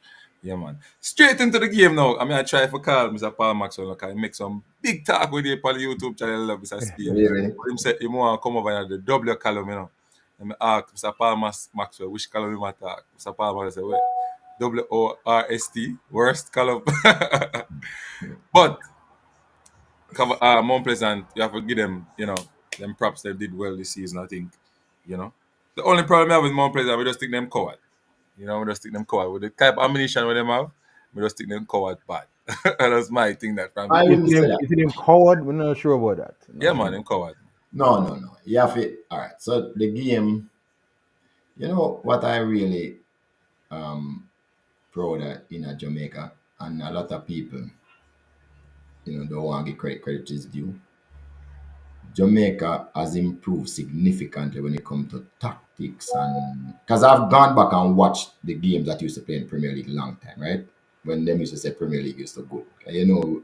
Yeah, man. Straight into the game now. I mean, I try for call Mr. Paul Maxwell. I make some big talk with you on the YouTube channel, love Mr. Speed. Really? But him say he want to come over in the W column, And I ask Mr. Paul Maxwell which column he want to talk. Mr. Paul Maxwell say, well, WORST, worst column. But Mount Pleasant, you have to give them, them props. They did well this season, I think. The only problem I have with Mount Pleasant, we just think them coward. We just think them coward. With the type of ammunition with them have, we just think them coward bad. That's my thing that from I the wouldn't say that. You see them coward? We're not sure about that. yeah, man, them coward. No. You have it. All right. So the game, what I really proud of in Jamaica, and a lot of people, don't want to give credit is due. Jamaica has improved significantly when it comes to tactics and because I've gone back and watched the games that used to play in Premier League a long time, right? When them used to say Premier League used to good.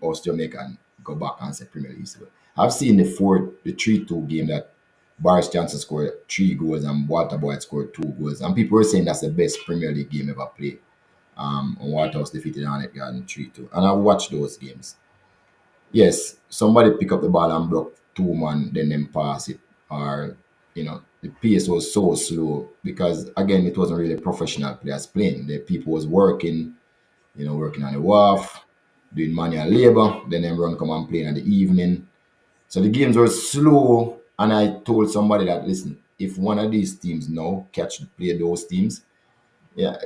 Us Jamaican go back and say Premier League used to good. I've seen the 3-2 game that Boris Johnson scored 3 goals and Walter Boyd scored 2 goals. And people were saying that's the best Premier League game ever played. And Walter was defeated on it Garden 3-2. And I watched those games. Yes, somebody pick up the ball and block 2 man, then them pass it. Or, the pace was so slow because, again, it wasn't really professional players playing. The people was working, working on the wharf, doing manual labor, then them run come and play in the evening. So the games were slow, and I told somebody that, listen, if one of these teams now play those teams, yeah,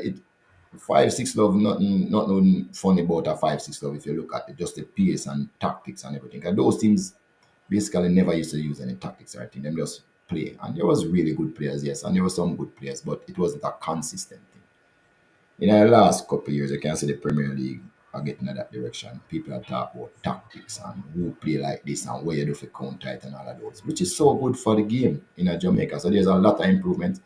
5-6 love, nothing funny about a 5-6 love if you look at it, just the pace and tactics and everything. And those teams basically never used to use any tactics or anything. Them just play. And there was really good players, yes, and there were some good players, but it wasn't a consistent thing. In the last couple of years, you can see the Premier League are getting in that direction. People are talking about tactics and who play like this and where you do for counter it and all of those, which is so good for the game in Jamaica. So there's a lot of improvement.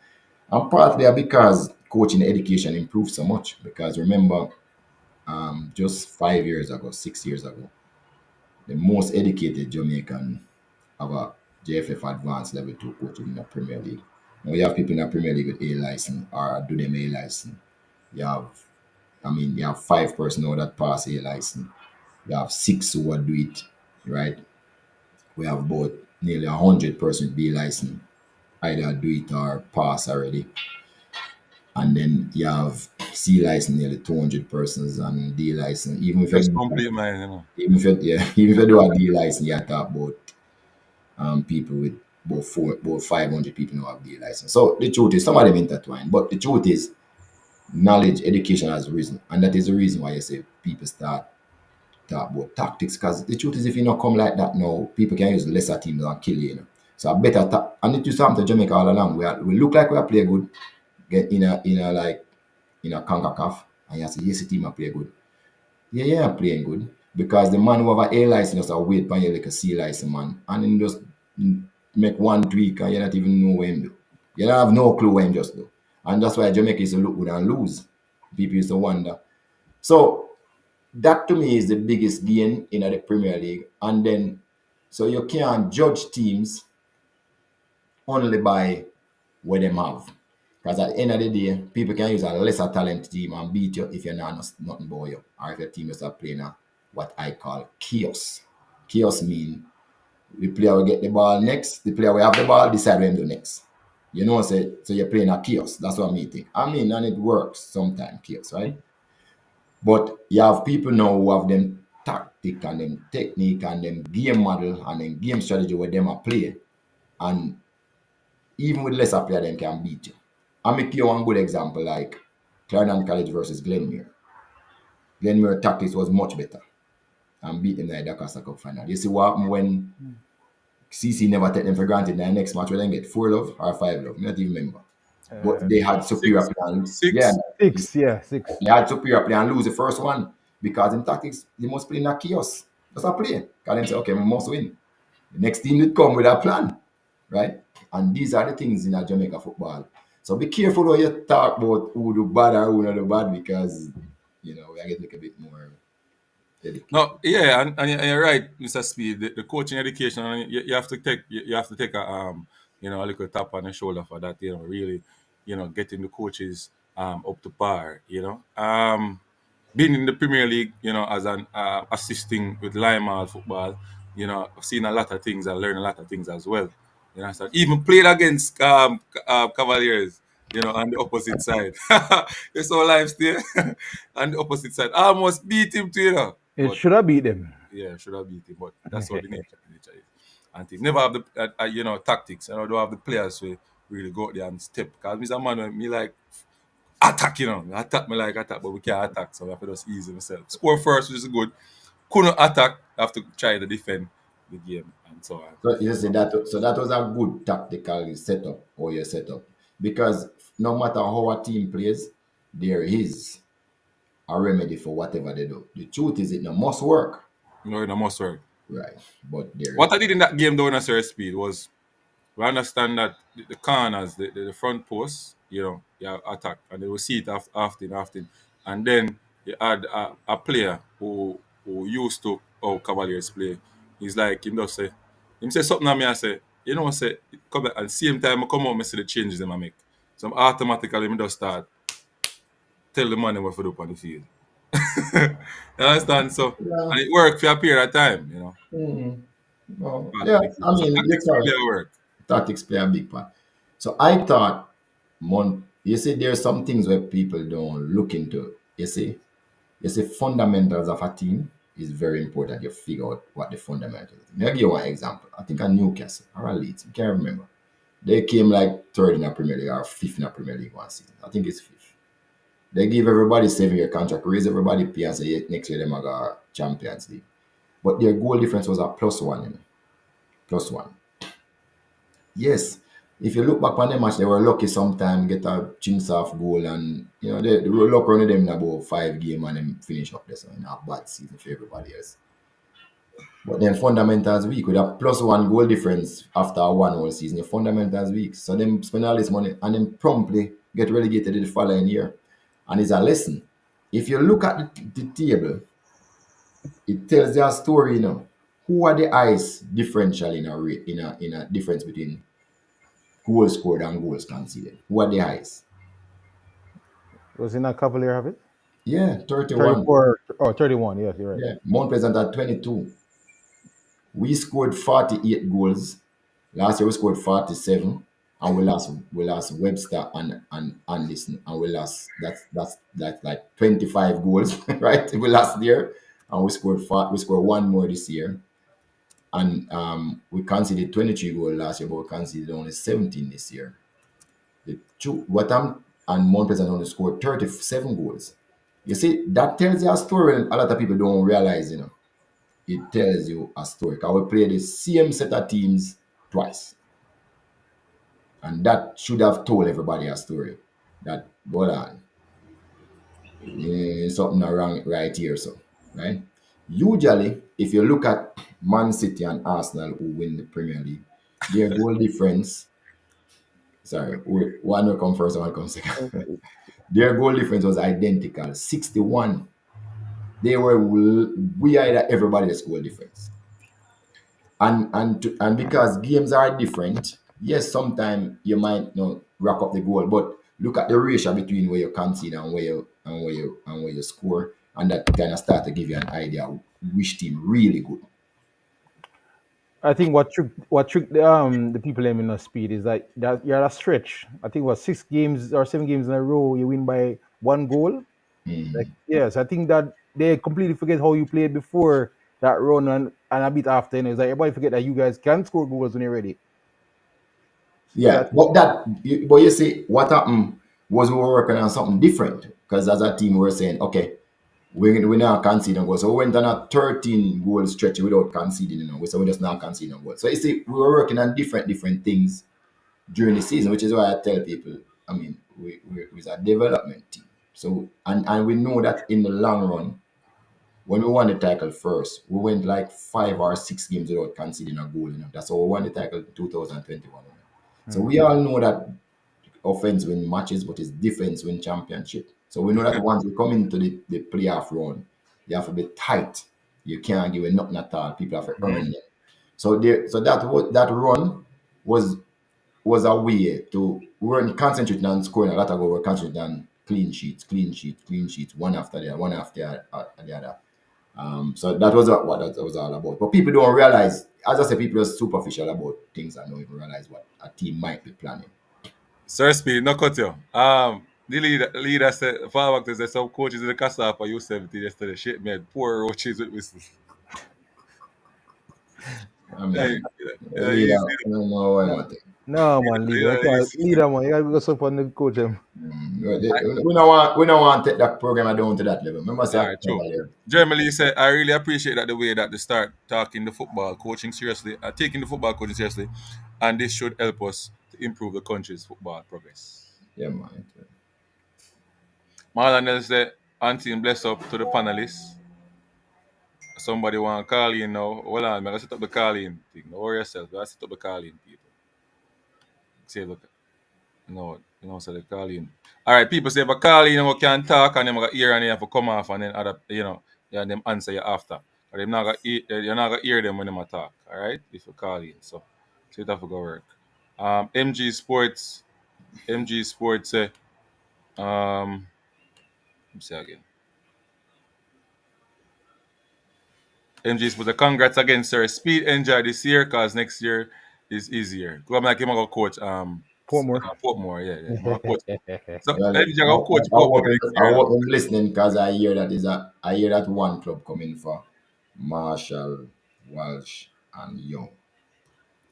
And partly because coaching education improved so much. Because remember, just 5 years ago, 6 years ago, the most educated Jamaican have a JFF advanced level 2 coach in the Premier League. Now you have people in the Premier League with A license or do them A license. You have 5 person now that pass A license. You have 6 who would do it, right? We have about nearly 100% B license, either do it or pass already. And then you have C license nearly 200 persons and D license. Even if Just you complete mine, even if you do a D license, you talk about people with about 500 people now have D license. So the truth is some of them intertwined, but the truth is knowledge, education has risen, and that is the reason why you say people start talk about tactics. Because the truth is, if you not come like that now, people can use lesser teams and kill you. So I better and it used to happen to Jamaica all along. We look like we are play good, get in a CONCACAF, and you say, yes, the team are play good. Yeah, playing good. Because the man who have a license just a wait for you like a C license, man. And then just make one tweak and you don't even know what him do. You don't have no clue what him just do. And that's why Jamaica used to look good and lose. People used to wonder. So that to me is the biggest gain in the Premier League. And then, so you can't judge teams only by what them have. Because at the end of the day, people can use a lesser talented team and beat you if you're not nothing about you. Or if your team is playing what I call chaos. Chaos mean the player will get the ball next, the player will have the ball, decide what to do next. You know, so you're playing a chaos. That's what I think. I mean, and it works sometimes, chaos, right? But you have people now who have them tactic and them technique and them game model and them game strategy where them are play. And even with lesser player, them can beat you. I'll make you one good example like Clarendon College versus Glenmuir. Glenmuir tactics was much better and beat them in the Dakar Cup final. You see what happened when CC never take them for granted in the next match where they get 4-love or 5-love. I don't even remember. But they had superior Six. plan. Six. Yeah, 6, yeah, 6. they had superior play and lose the first one because in tactics they must play in a chaos. That's a play. Because them say, okay, we must win. The next team will come with a plan, right? And these are the things in a Jamaica football. So be careful when you talk about who do bad or who not do bad because we are getting a bit more dedicated. No, yeah, and you're right, Mr. Speed. The coaching education, you have to take a a little tap on the shoulder for that. Really, getting the coaches up to par. Being in the Premier League, as an assisting with Lima football, I've seen a lot of things and learned a lot of things as well. So even played against Cavaliers, on the opposite side. You saw live still on the opposite side. I almost beat him too, It But should have beat them. yeah, should have beat him, but that's what the nature is. And team never have the tactics. Don't have the players who really go out there and step. Because Mr. Man, me like attack, attack me like attack, but we can't attack, so we have to just ease myself. Score first, which is good. Couldn't attack, have to try to defend the game and so on. So you see that was a good tactical setup or your setup because no matter how a team plays, there is a remedy for whatever they do. The truth is it no must work, It must work. right? But there What I did in that game, though, Sir Speed, was we understand that the corners, the front posts, you attack, and they will see it often. And then you add a player who used to how Cavaliers play. He's like, him say something to me, I say, say, come back, and same time I come out, I see the changes them I make. So I'm automatically, I just start tell the man what to do on the field. You understand? So, yeah, and it worked for a period of time, well, part yeah. of the game. I So mean, tactics really work. tactics play a big part. So I thought, you see, there's some things where people don't look into. You see, fundamentals of a team is very important. You figure out what the fundamentals. I'll give you one example. I think at Newcastle or Leeds, I can't remember. They came like third in the Premier League or fifth in the Premier League one season. I think it's fifth. They give everybody 7-year contract, raise everybody pay and say next year they might go Champions League. But their goal difference was a +1, +1. Yes, if you look back on the match, they were lucky sometimes get a chinks off goal and they were luck running them in about 5 games and then finish up this in a bad season for everybody else. But then fundamentals weak with a +1 goal difference after a 1 whole season. Your fundamentals weak. So them spend all this money and then promptly get relegated the following year. And it's a lesson. If you look at the table, it tells their story, Who are the highest differential in a difference between goals scored and goals conceded? Who are the highest? Was in a Cavalier have it? Yeah, 31. 34. Oh, 31. Yes, you're right. Yeah, Mount Pleasant at 22. We scored 48 goals. Last year we scored 47, and we lost Webster and Anderson, and we lost that's like 25 goals, right? We lost there, and we scored one more this year, and we conceded 23 goals last year, but we conceded only 17 this year. And Mount Pleasant only scored 37 goals. You see, that tells you a story, and a lot of people don't realize, It tells you a story. Because we play the same set of teams twice. And that should have told everybody a story. That, hold on, something wrong right here, so, right? Usually, if you look at Man City and Arsenal who win the Premier League, their goal difference, one will come first, one will come second. Their goal difference was identical, 61. they were we had everybody's goal difference. And because games are different, yes, sometimes you might not rack up the goal, but look at the ratio between where you concede and where you score, and that kind of start to give you an idea of which team really good. I think what tricked the people aiming at speed is that you're at a stretch. I think what 6 games or 7 games in a row you win by 1 goal. Like yes, I think that they completely forget how you played before that run and a bit after. And it's like everybody forget that you guys can score goals when you're ready. So I Yeah, think but you see, what happened was we were working on something different because as a team we were saying, okay, we're not conceding goals. So we went on a 13 goal stretch without conceding, So we're just not conceding goals. So you see, we were working on different things during the season, which is why I tell people, I mean, we're a development team. So and we know that in the long run, when we won the title first, we went like 5 or 6 games without conceding a goal. That's how we won the title in 2021. So we all know that offense win matches, but it's defense win championship. So we know that once we come into the playoff run, you have to be tight. You can't give it nothing at all. People have to earn them. So that run was a way to we weren't concentrating on scoring a lot of goals. We were concentrating on clean sheets, one after the other, one after the other. So that was what that was all about. But people don't realize, as I said, people are superficial about things and don't even realize what a team might be planning. Sir Speed, no cut you. The leader said, far back there's some coaches in the casa for U17 yesterday. Shit, man, poor roaches with whistles. I Yeah, mean, leader, easy. I don't know what no, I'm think. no man, leader. Yeah, That's why easy. leader man, you gotta go up on the coach him. We don't want to take that program down to that level. Remember, say All right, true. Cavalier. Germany said, I really appreciate that the way that they start taking the football coaching seriously, taking the football coaching seriously, and this should help us to improve the country's football progress. Yeah, man. Marlon said, Auntie, bless up to the panelists. Somebody want to call in now. Hold on, I'm going to set up the call in thing. Don't worry yourself. I set up the call in, people. Say, look, so they call in. All right, people say, if I call in, we can talk, and then I hear and you have to come off, and then other, yeah, them answer you after. Or you're not gonna hear them when they talk. All right, if you call in, so it have to go work. MG Sports, say, let me say again. MG Sports, congrats again, sir. Speed enjoy this year, cause next year is easier. Go like him go coach Portmore. Portmore, yeah. I'm gonna coach. So Well, MG go coach Portmore next I year. hope I'm listening because I hear that one club coming for Marshall, Walsh, and Young.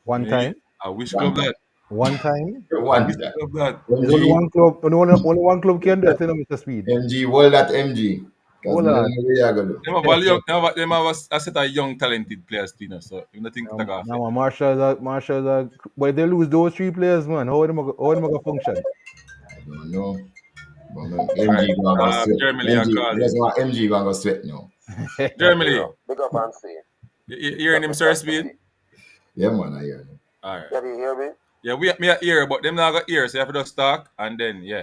One Me, time. I wish One club time. that. One time. I One wish time. club that. There's only MG, one club. Only one club can do it, Mr. Speed. MG, well that MG. Because Hold me don't on. know what you gonna do. Them have a set of young talented players, so you don't think that off Now, it. man, Marshall, but if they lose those 3 players, man, how them gonna function? I don't know. But man, All right. MG gonna go sweat. Germany are MG, calling. that's why MG gonna go sweat now. Germany. Big up and see. You hearing him, Sir Speed? Yeah, man, I hear you. All right. Can you hear me? Yeah, me are here, but them not got ear, so you have to just talk and then you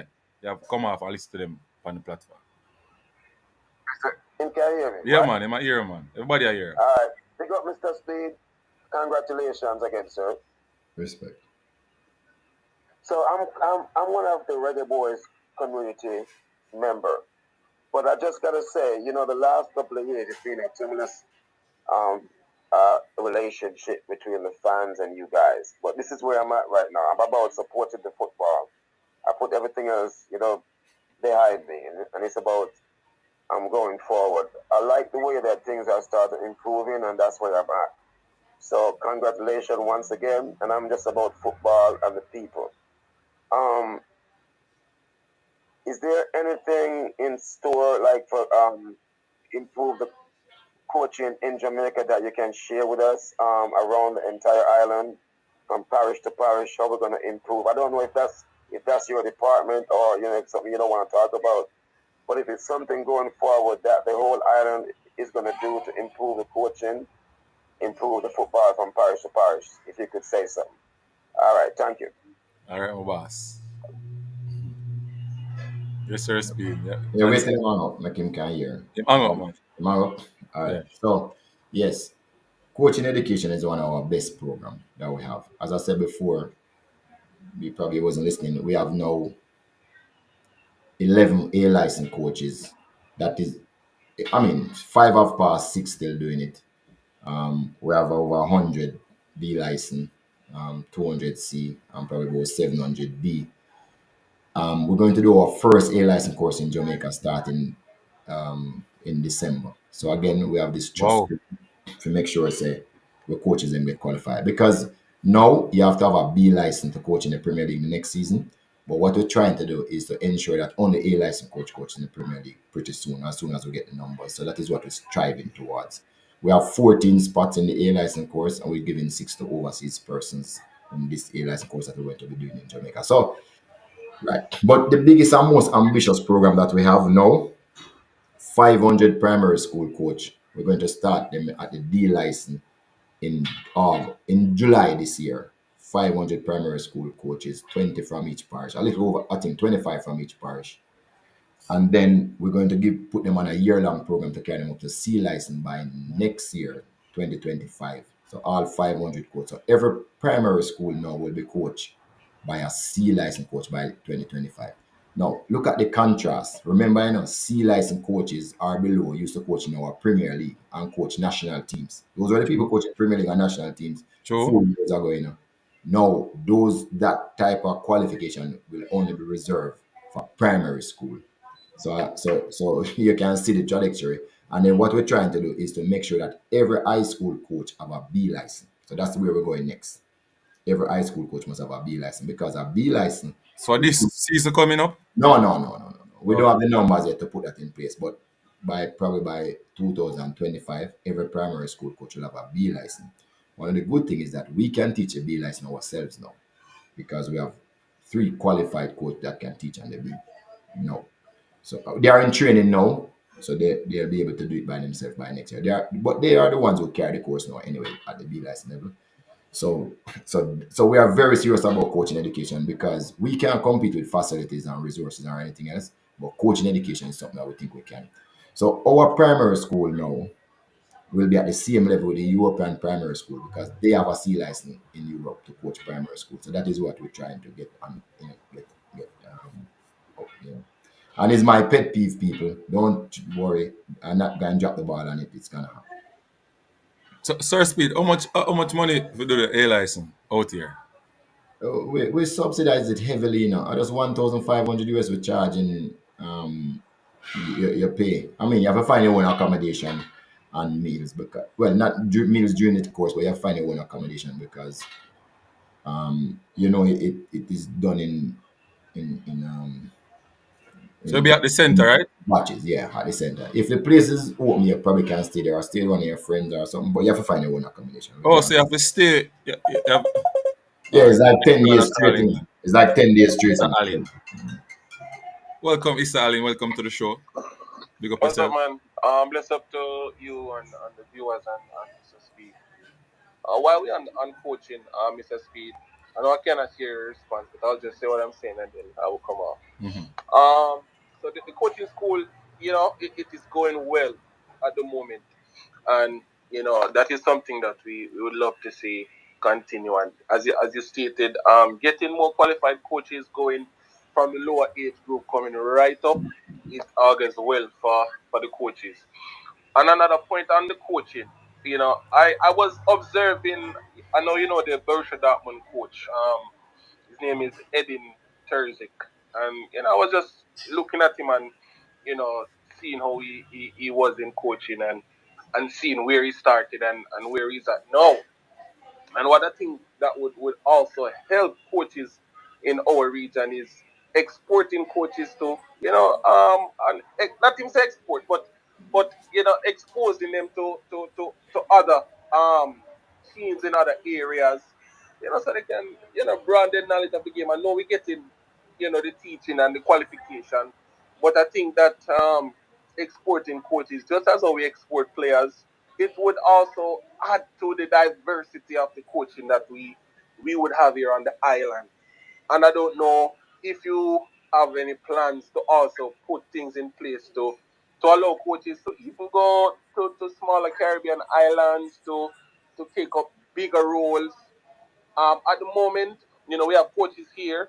have to come off and listen to them on the platform. You can hear me? Yeah, right? man, them are here, man. Everybody are here. All right. Big up, Mr. Speed. Congratulations again, sir. Respect. So I'm one of the Reggae Boys community member, but I just gotta say, the last couple of years it's been a tumultuous relationship between the fans and you guys. But this is where I'm at right now. I'm about supporting the football. I put everything else, behind me, and it's about I'm going forward. I like the way that things are started improving, and that's where I'm at. So congratulations once again, and I'm just about football and the people. Is there anything in store like for improve the coaching in Jamaica that you can share with us around the entire island, from parish to parish? How we're going to improve? I don't know if that's your department or it's something you don't want to talk about. But if it's something going forward that the whole island is going to do to improve the coaching, improve the football from parish to parish, if you could say something. All right, thank you. All right, my boss. Yes, sir, Speed. Yeah. Yeah, And wait till him hang up, make him can hear. hang up, man. Him hang up. All right. Yeah. So, yes, coaching education is one of our best program that we have. As I said before, we probably wasn't listening. We have now 11 A license coaches. That is, I mean, five have passed, six still doing it. We have over 100 B license, 200 C, and probably about 700 B. We're going to do our first A license course in Jamaica starting in December. So again, we have this trust Wow. to make sure say the coaches them get qualified because now you have to have a B license to coach in the Premier League the next season. But what we're trying to do is to ensure that only A license coach in the Premier League pretty soon, as soon as we get the numbers. So that is what we're striving towards. We have 14 spots in the A license course, and we're giving six to overseas persons in this A license course that we're going to be doing in Jamaica. So, right. But the biggest and most ambitious program that we have now, 500 primary school coach. We're going to start them at the D license in July this year. 500 primary school coaches, 20 from each parish, a little over, I think 25 from each parish. And then we're going to put them on a year-long program to carry them up to C license by next year, 2025. So all 500 coaches. So every primary school now will be coached by a C license coach by 2025. Now, look at the contrast. Remember, C license coaches are below used to coach in our Premier League and coach national teams. Those were the people coaching Premier League and national teams True. 4 years ago. Now, that type of qualification will only be reserved for primary school. So you can see the trajectory. And then what we're trying to do is to make sure that every high school coach have a B license. So that's where we're going next. Every high school coach must have a B license because a B license. So this season coming up? No. We don't have the numbers yet to put that in place, but probably by 2025, every primary school coach will have a B license. One of the good things is that we can teach a B license ourselves now because we have 3 qualified coaches that can teach on the B. No. So they are in training now, so they'll be able to do it by themselves by next year. But they are the ones who carry the course now anyway at the B license level. So we are very serious about coaching education because we can't compete with facilities and resources or anything else. But coaching education is something that we think we can. So our primary school now will be at the same level with the European primary school because they have a C license in Europe to coach primary school. So that is what we're trying to get on. Get up, And it's my pet peeve, people. Don't worry. I'm not going to drop the ball on it. It's going to happen. So, Sir Speed, how much money to do the A license out here? We subsidize it heavily now. Just 1,500 US we charging your pay. I mean, you have to find your own accommodation and meals because not meals during the course, but you have to find your own accommodation because it is done in So you'll be at the center, right? batches, yeah, at the center. If the place is open, you probably can stay there or stay with one of your friends or something, but you have to find your own accommodation. Oh, so you have to stay. You have, Yeah, it's like 10 Brother days straight. Allen. It's like 10 days straight. Mr. Allen. Welcome, Mr. Allen. Welcome to the show. Big up What's up, yourself. man? Bless up to you and the viewers and Mr. Speed. While we on coaching, Mr. Speed, I know I cannot hear your response, but I'll just say what I'm saying and then I will come off. So the coaching school, it is going well at the moment, and that is something that we would love to see continue. And as you stated, getting more qualified coaches going from the lower age group coming right up, it augurs well for the coaches. And another point on the coaching, I was observing. I know the Borussia Dortmund coach. His name is Edin Terzic, and I was just looking at him and seeing how he was in coaching and seeing where he started and where he's at now. And what I think that would also help coaches in our region is exporting coaches to, and not even say export, but exposing them to other teams in other areas, so they can, broaden their knowledge of the game. I know we're getting, the teaching and the qualification, but I think that exporting coaches, just as how we export players, it would also add to the diversity of the coaching that we would have here on the island. And I don't know if you have any plans to also put things in place to allow coaches to even go to smaller Caribbean islands to take up bigger roles. At the moment, we have coaches here.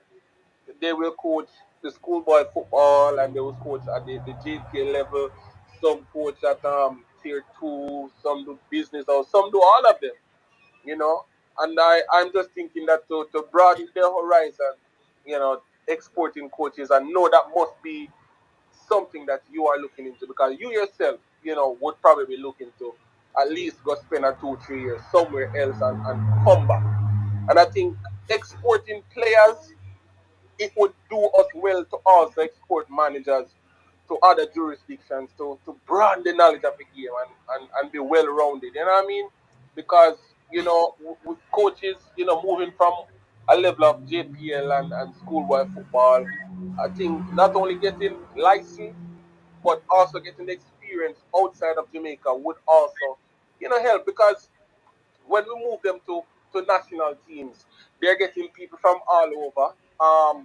They will coach the schoolboy football and they will coach at the JPL level. Some coach at tier two, some do business or some do all of them, you know. And I'm just thinking that to broaden their horizon, exporting coaches, and know that must be something that you are looking into because you yourself, would probably be looking to at least go spend a 2-3 years somewhere else and come back. And I think exporting players, it would do us well to also export managers to other jurisdictions to broaden the knowledge of the game and be well rounded. You know what I mean? Because, with coaches, moving from a level of JPL and schoolboy football, I think not only getting licensed, but also getting the experience outside of Jamaica would also, help because when we move them to national teams, they're getting people from all over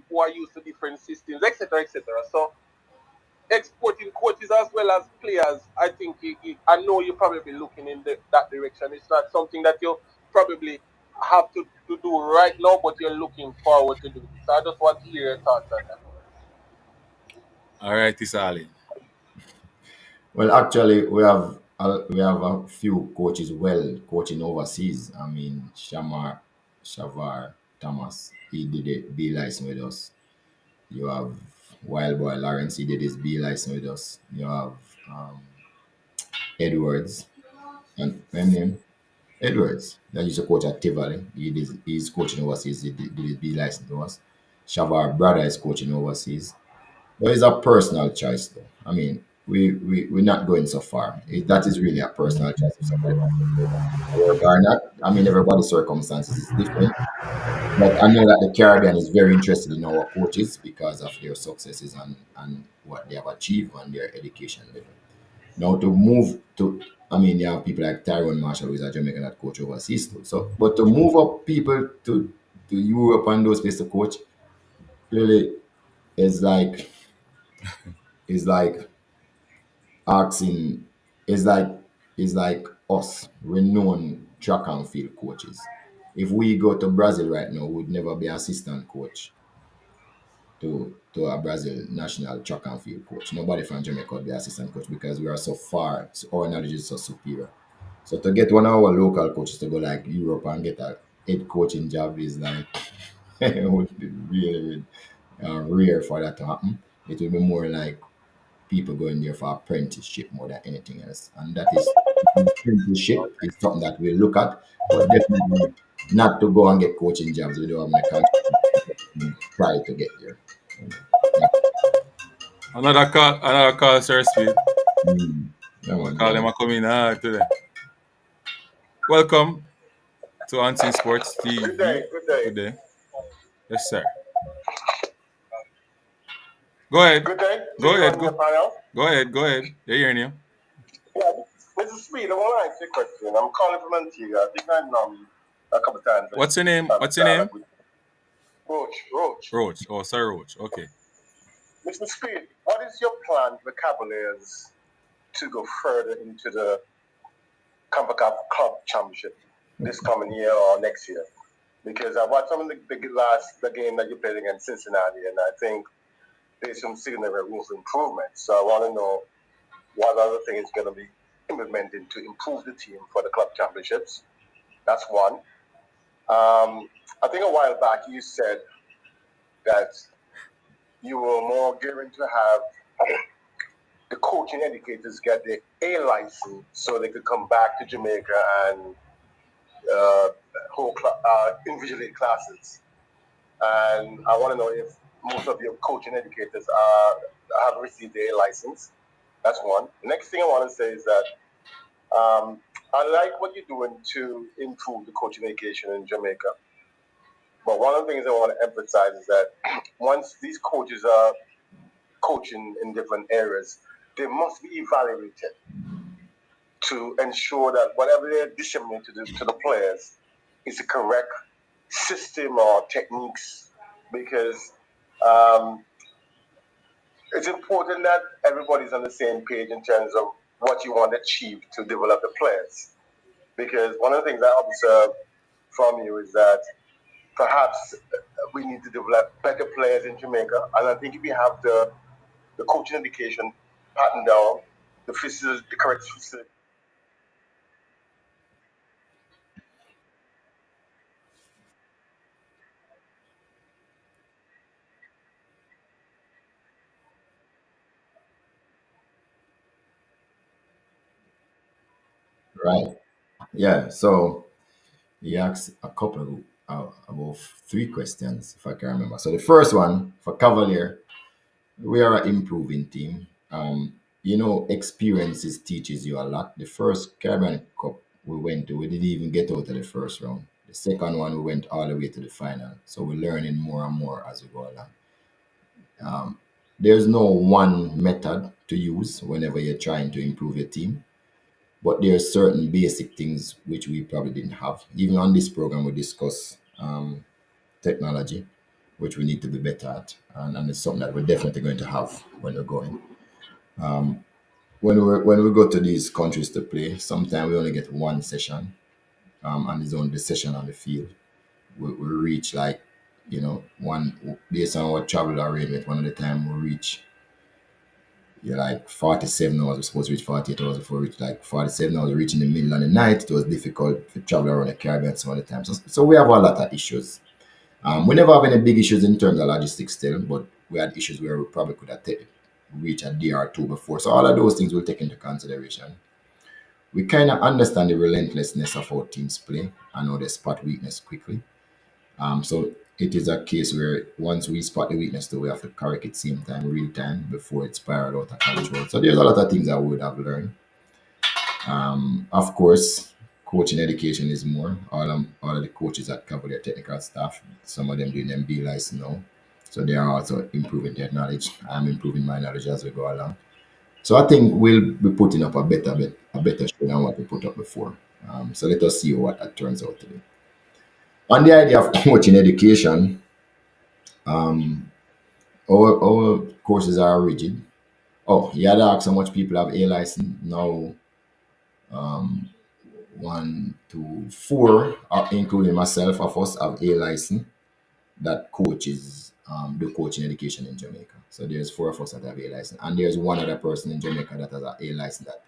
who are used to different systems, etc., etc. So exporting coaches as well as players, I think I know you probably be looking in that direction. It's not something that you probably have to do right now, but you're looking forward to do it. So I just want to hear your thoughts on that. All right, Tisali. Well, actually, we have a few coaches well coaching overseas. I mean, Shavar Thomas, he did a B license with us. You have Wild Boy Lawrence, he did his B license with us. You have um, Edwards, and when name Edwards, that used to coach at Tivoli. He's coaching overseas. He did his B license to us. Shavar brother is coaching overseas. But it's a personal choice, though. I mean, we're not going so far. That is really a personal choice if somebody wants to go work or not. I mean, everybody's circumstances is different. But I know that the Caribbean is very interested in our coaches because of their successes and what they have achieved on their education level. Now to move to, I mean, you have people like Tyrone Marshall, who is a Jamaican that coach overseas too. So, but to move up people to Europe and those places to coach, really is like is like asking is like is like us renowned track and field coaches. If we go to Brazil right now, we'd never be assistant coach to a Brazil national track and field coach. Nobody from Jamaica would be assistant coach because we are so far, so our knowledge is so superior. So to get one of our local coaches to go like Europe and get a head coaching job is like it would be really, rare for that to happen. It will be more like people going there for apprenticeship more than anything else. And that is apprenticeship is something that we look at, but definitely not to go and get coaching jobs. We don't have any try to get there. Yeah. Another call, Sir Speed. Yeah, I man, call him go a coming hard today. Welcome to Unseen Sports TV. Good day, good day. Good day. Yes, sir. Go ahead. Good day. Go ahead. On the panel. Go ahead. Go ahead. They're hearing you. Yeah, Mr. Speed, I want to ask you a question. I'm calling from Antigua. I think I know you a couple of times. What's your name? What's your name? Roach. Roach. Oh, sorry, Roach. Okay. Mr. Speed, what is your plan for the Cavaliers to go further into the CONCACAF Club Championship this coming year or next year? Because I watched some of the game that you played against Cincinnati, and I think there's some significant room for improvement. So I want to know what other thing is going to be implemented to improve the team for the club championships. That's one. I think a while back you said that you were more gearing to have the coaching educators get their A license so they could come back to Jamaica and hold invigilate classes. And I want to know if most of your coaching educators have received their A license. That's one. The next thing I want to say is that I like what you're doing to improve the coaching education in Jamaica. But one of the things I want to emphasize is that once these coaches are coaching in different areas, they must be evaluated to ensure that whatever they're disseminating to the players is the correct system or techniques. Because it's important that everybody's on the same page in terms of what you want to achieve to develop the players. Because one of the things I observe from you is that perhaps we need to develop better players in Jamaica. And I think if we have the coaching education pattern down, the correct facility. Right. Yeah. So he asked a couple of about three questions, if I can remember. So the first one for Cavalier, we are an improving team. Experiences teaches you a lot. The first Caribbean Cup we went to, we didn't even get out of the first round. The second one, we went all the way to the final. So we're learning more and more as we go along. There's no one method to use whenever you're trying to improve your team, but there are certain basic things which we probably didn't have. Even on this program, we discuss technology, which we need to be better at, and it's something that we're definitely going to have when we're going. When we go to these countries to play, sometimes we only get one session, and it's only the session on the field. We reach like, one based on our travel arrangement. One of the time we reach, like 47 hours. We're supposed to reach 48 hours before we reach like 47 hours. We reach in the middle of the night. It was difficult to travel around the Caribbean some of the time. So we have a lot of issues. We never have any big issues in terms of logistics still, but we had issues where we probably could have reached a day or two before. So all of those things we'll take into consideration. We kind of understand the relentlessness of how teams play and how they spot weakness quickly. So it is a case where once we spot the weakness, though, we have to correct it same time, real time, before it spiraled out of control. So there's a lot of things I would have learned. Of course, coaching education is more. All of the coaches at Cavalier technical staff, some of them doing MB license now. So they are also improving their knowledge. I'm improving my knowledge as we go along. So I think we'll be putting up a better show than what we put up before. So let us see what that turns out to be. On the idea of coaching education, our courses are rigid. Oh, you had asked how much people have A license. Now, one, two, four, including myself, of us have A license that coaches do coaching education in Jamaica. So there's four of us that have A license, and there's one other person in Jamaica that has an A license that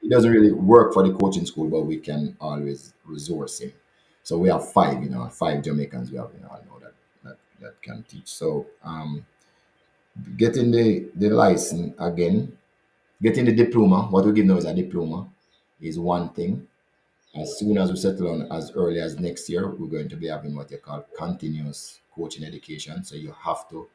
it doesn't really work for the coaching school, but we can always resource him. So we have five, five Jamaicans we have, I know that can teach. So getting the license again, getting the diploma, what we give now is a diploma, is one thing. As soon as we settle on as early as next year, we're going to be having what they call continuous coaching education. So you have to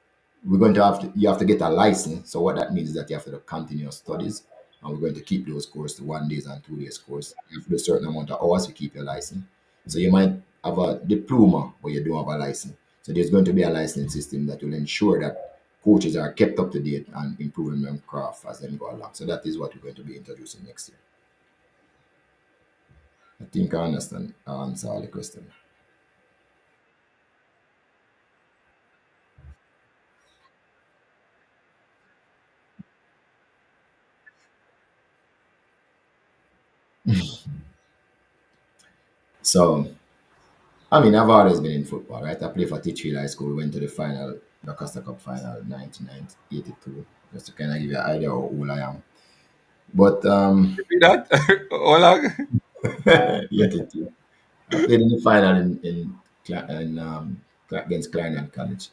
get a license. So what that means is that you have to do continuous studies, and we're going to keep those courses to 1 days and 2 days course. You have to do a certain amount of hours to keep your license. So you might have a diploma, but you don't have a license. So there's going to be a licensing system that will ensure that coaches are kept up to date and improving their craft as they go along. So that is what we're going to be introducing next year. I think I understand. I answer all the question. So, I mean, I've always been in football, right? I played for Teachfield High School, went to the final, the Costa Cup final, 1982, just to kind of give you an idea of how old I am. But, Repeat that. Hola. 82. I played in the final against Clarendon College.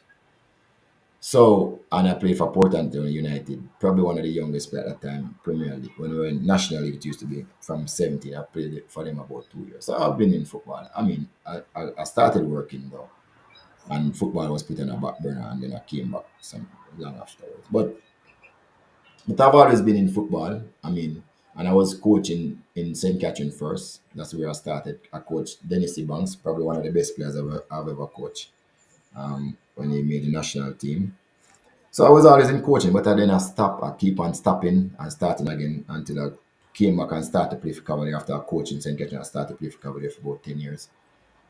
So, and I played for Port Anthony United, probably one of the youngest players at that time, Premier League. When we were in National League, it used to be from 17. I played for them about 2 years. So I've been in football. I mean, I started working though, and football was put on a back burner, and then I came back some long afterwards. But I've always been in football. I mean, and I was coaching in St. Catherine first. That's where I started. I coached Dennis Banks, probably one of the best players I've ever coached when he made the national team. So I was always in coaching, but then I stopped. I keep on stopping and starting again until I came back and started to play for Cavalier after coaching St. Catherine. I started to play for Cavalier for about 10 years.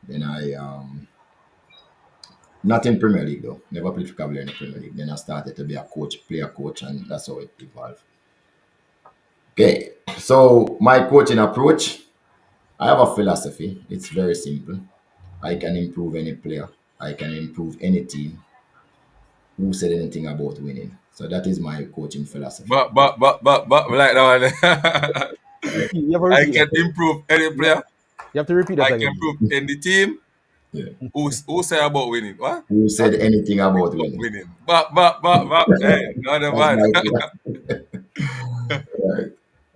Then I Not in Premier League though. Never played for Cavalier in the Premier League. Then I started to be a coach, player coach, and that's how it evolved. Okay, so my coaching approach, I have a philosophy. It's very simple. I can improve any player. I can improve any team. Who said anything about winning? So that is my coaching philosophy. But like that one. You have to I repeat can that. improve any player. You have to repeat that I can again. improve any team. Yeah. Who say about winning? What? Who said anything about About winning? winning. But. Hey, not a That's man. my philosophy. Right.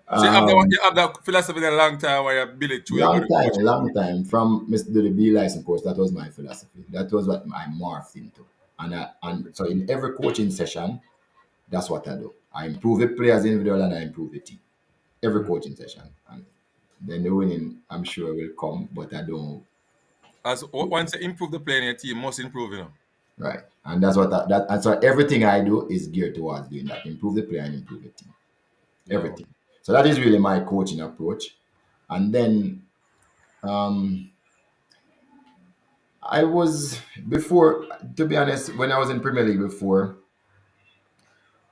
So Um, you have that philosophy in a long time where you build it through your good coaching. long time. From Mr. the B license course, that was my philosophy. That was what I morphed into. And so in every coaching session, that's what I do. I improve the players individual and I improve the team. Every coaching session. And then the winning, I'm sure will come, but I don't. As once you improve the player in your team, must improve, you know. Right. And that's what and so everything I do is geared towards doing that. Improve the player and improve the team. Yeah. Everything. So that is really my coaching approach. And then um I was before, to be honest, when I was in Premier League before,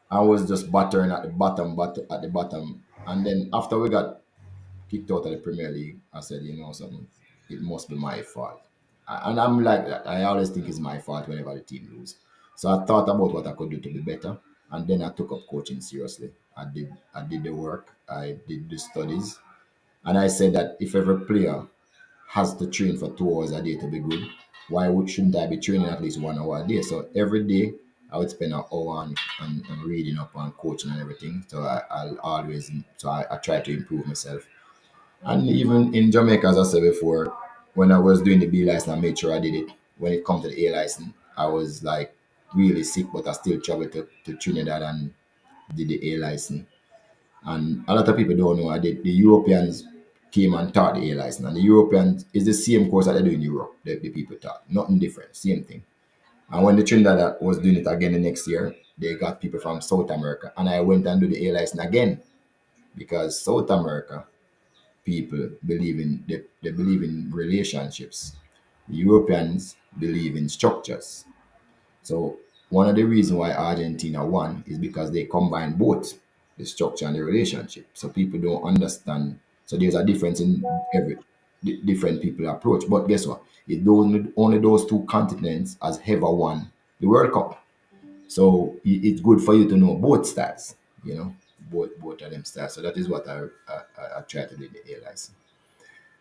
I was just battering at the bottom, at the bottom. And then after we got kicked out of the Premier League, I said, you know something, it must be my fault. And I'm like that. I always think it's my fault whenever the team lose. So I thought about what I could do to be better. And then I took up coaching seriously. I did the work, I did the studies. And I said that if every player has to train for 2 hours a day to be good, shouldn't I be training at least 1 hour a day? So every day I would spend an hour on reading up on coaching and everything. So I try to improve myself. And even in Jamaica, as I said before, when I was doing the B license, I made sure I did it. When it comes to the A license, I was like really sick, but I still traveled to Trinidad and did the A license. And a lot of people don't know I did. The Europeans came and taught the A license, and the Europeans is the same course that they do in Europe. The people taught nothing different, same thing. And when the Trinidad was doing it again the next year, they got people from South America, and I went and do the A license again because South America people they believe in relationships. The Europeans believe in structures. So one of the reasons why Argentina won is because they combine both the structure and the relationship. So people don't understand. So there's a difference in every different people approach. But guess what? Only those two continents has ever won the World Cup. So it's good for you to know both styles. You know, both of them styles. So that is what I try to do in the A license.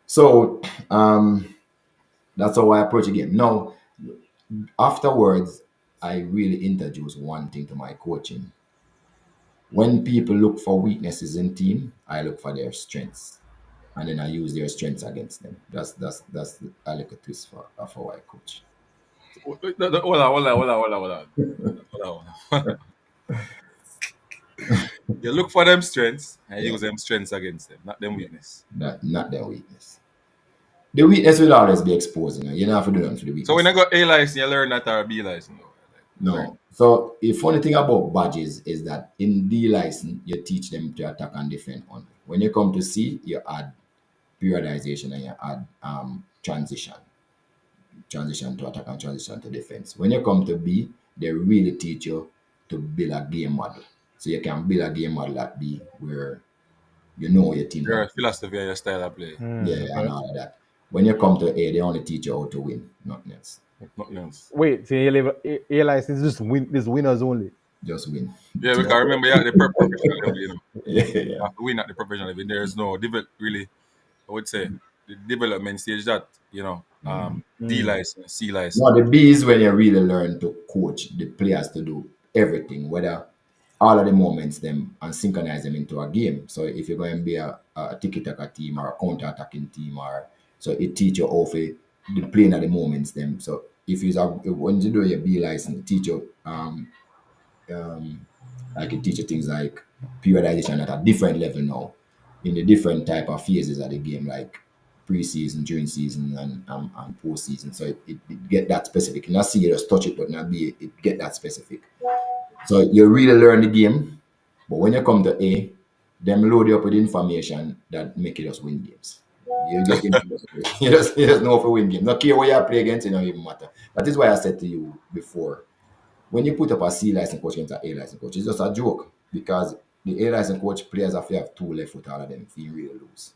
So that's how I approach a game. Now, afterwards, I really introduce one thing to my coaching. When people look for weaknesses in team, I look for their strengths, and then I use their strengths against them. That's I look at twist for how I coach. Hold on. Hold on. You look for them strengths and Yeah, use them strengths against them, not them weakness. not their weakness. The weakness will always be exposed. You don't have to do nothing for the So when weakness. I got A license, you learn that or B license. Learn. No. So the funny thing about badges is that in D license, you teach them to attack and defend only. When you come to C, you add periodization and you add transition to attack and transition to defense. When you come to B, they really teach you to build a game model. So you can build a game model at B where you know your team Your gonna play. philosophy and your style of play. Yeah, and Okay. all of that. When you come to A, they only teach you how to win, nothing else. Nothing else. Wait, so you level A license is just this winners only. Just win. Yeah, because remember you're at the professional level, you know. Yeah, You yeah. have to win at the professional level. There's no really, I would say, the development stage that, D license, C license. No, the B is when you really learn to coach the players to do everything, whether all of the moments them and synchronize them into a game. So if you're going to be a tiki-taka team or a counter-attacking team, or so it teach you how to the playing at the moments them. So if you have when you do your B license, it teach you I can teach you things like periodization at a different level now, in the different type of phases of the game, like pre-season, during season, and post-season. So it get that specific. Not see you just touch it, but not be it get that specific. So you really learn the game, but when you come to A, them load you up with information that make you just win games. You get him. You just know if you win game. No care where you play against, it don't even matter. That is why I said to you before, when you put up a C license coach against an A license coach, it's just a joke because the A license coach players have two left foot all of them if you really lose.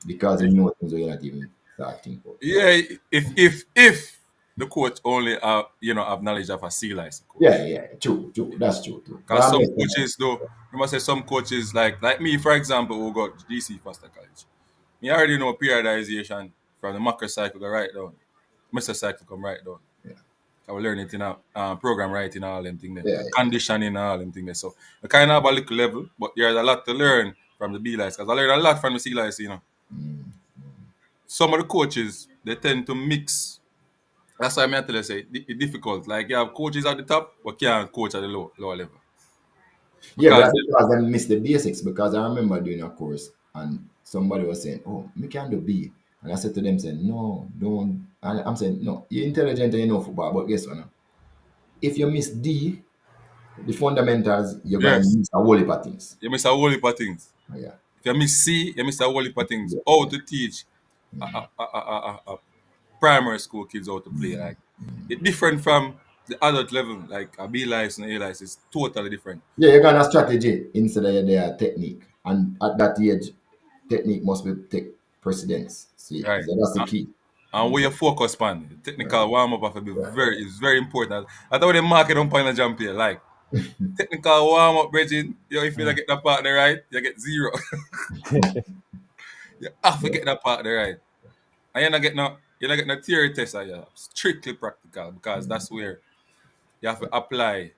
Because you know things you're not even starting about. Yeah, if the coach only have knowledge of a C license coach. Yeah, true. That's true too. But Because I'm some just saying, coaches though, you must say some coaches like me for example who got GC Foster College. Me already know periodization from the macro cycle go right down. Mr. Cycle come right down. I will learn it in a program writing all them thing there. yeah, Conditioning all them thing there. So I kind of have a little level, but there's a lot to learn from the B license. Because I learned a lot from the C license. Some of the coaches they tend to mix. That's why I tell you say it's difficult. Like you have coaches at the top, but can't coach at the lower level. yeah, but Because that's because I missed the basics. Because I remember doing a course and somebody was saying, "Oh, me can do B," and I said to them, "saying No, don't." And I'm saying, "No, you're intelligent and you know football, but guess what? Now? If you miss D, the fundamentals, you're going to yes, miss a whole heap of things." you miss a whole heap of things. Oh, yeah, If you miss C, you miss a whole heap of things. yeah, How yeah. to teach a primary school kids how to play. Like it's different from the adult level. Like a B license, A license is totally different. Yeah, you're going to strategy instead of their technique, and at that age, technique must be take precedence. See, Right. so that's the key. And where you focus on, the Right, technical warm up have to be right, it's very important. I thought they mark it on point and jump here. Like technical warm up, Bridget, if you don't get that partner right, you get zero. You have to get that partner right. And you're not get no theory test, you strictly practical because that's where you have to apply,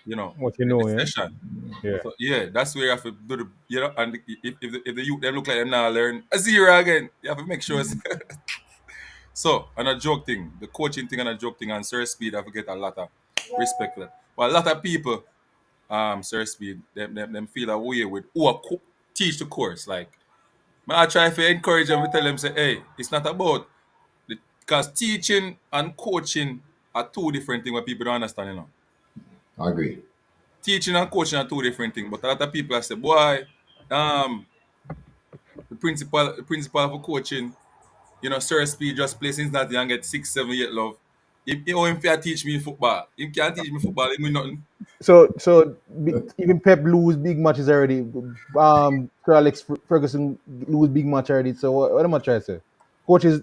What you in the know, yeah? session. Yeah. So yeah, that's where you have to do and if the youth them look like them now learn a zero again, you have to make sure. So and a joke thing, the coaching thing and a joke thing and Sir Speed have to get a lot of respect for that. But a lot of people, Sir Speed, them feel a way with who are teach the course. Like I try to encourage them to tell them say, hey, it's not about because teaching and coaching are two different things what people don't understand. I agree. Teaching and coaching are two different things. But a lot of people I say, boy, um, the principal of coaching, Sir Speed just play since that young get 6, 7 years love. If he teach me football, he can't teach me football, he mean nothing. Even Pep lose big matches already. Sir Alex Ferguson lose big match already. So what am I trying to say?